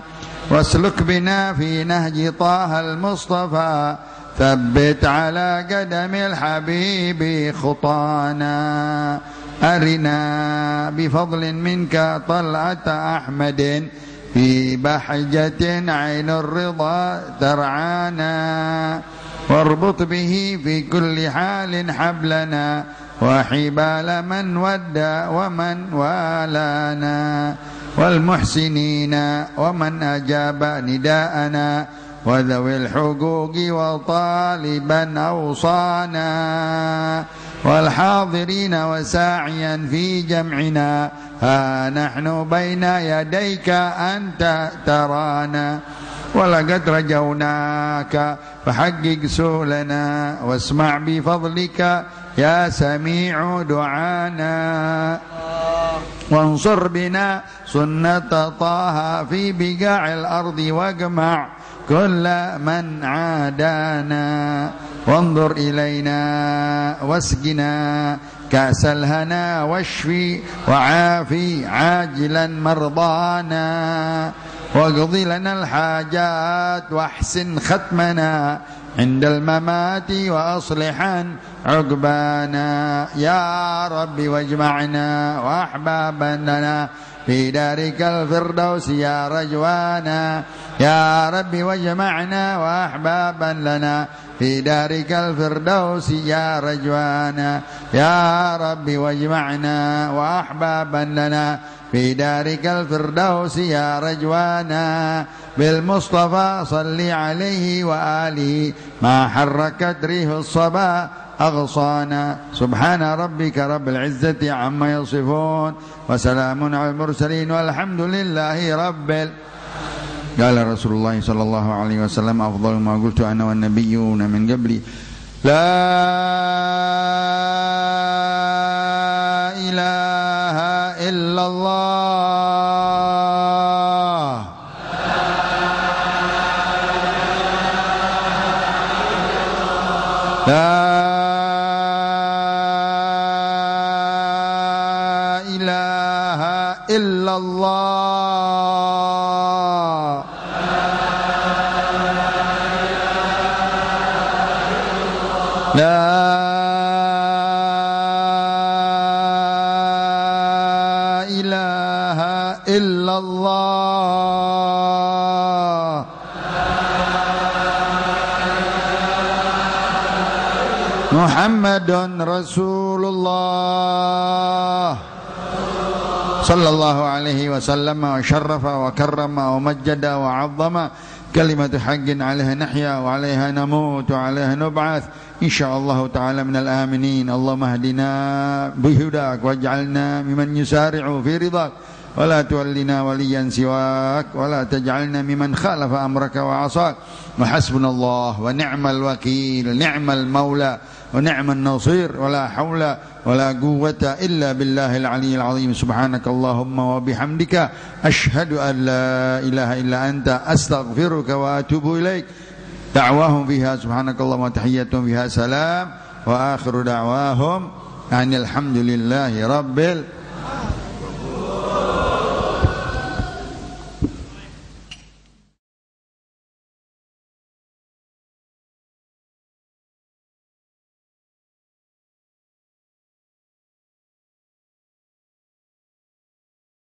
واسلك بنا في نهج طه المصطفى ثبت على قدم الحبيب خطانا أرنا بفضل منك طلعة أحمد في بحجة عين الرضا ترعانا واربط به في كل حال حبلنا وحبال من ودى ومن والانا والمحسنين ومن أجاب نداءنا وذوي الحقوق وطالبا أوصانا والحاضرين وساعيا في جمعنا ها نحن بين يديك أنت ترانا ولقد رجوناك فحقق سؤلنا واسمع بفضلك يا سميع دعانا وانصر بنا سنة طه في بقاع الأرض واجمع كل من عادانا وانظر إلينا واسقنا كأس الهنا واشفي وعافي عاجلا مرضانا واقض لنا الحاجات واحسن ختمنا عند الممات وأصلحا عقبانا يا رب واجمعنا وأحبابا لنا في دارك الفردوس يا رجوانا يا رب واجمعنا وأحبابا لنا في دارك الفردوس يا رجوانا يا رب واجمعنا وأحبابا لنا في دارك الفردوس يا رجوانا بالمصطفى صل عليه وآله ما حركت ريح الصبا أغصانا سبحان ربك رب العزة عما يصفون وسلام على المرسلين والحمد لله رب قال رسول الله صلى الله عليه وسلم أفضل ما قلت أنا والنبيون من قبلي لا إله إلا الله لا إله إلا الله لا إله إلا الله محمد رسول الله صلى الله عليه وسلم وشرف وكرم ومجد وعظم كلمة حق عليها نحيا وعليها نموت وعليها نبعث إن شاء الله تعالى من الآمنين اللهم اهدنا بهداك واجعلنا ممن يسارع في رضاك ولا تولنا وليا سواك ولا تجعلنا ممن خالف أمرك وعصاك وحسبنا الله ونعم الوكيل نعم المولى ونعم النصير ولا حول ولا قوة إلا بالله العلي العظيم سبحانك اللهم وبحمدك أشهد أن لا إله إلا أنت أستغفرك وأتوب إليك دعواهم فيها سبحانك اللهم وتحياتهم فيها سلام وآخر دعواهم أن الحمد لله رب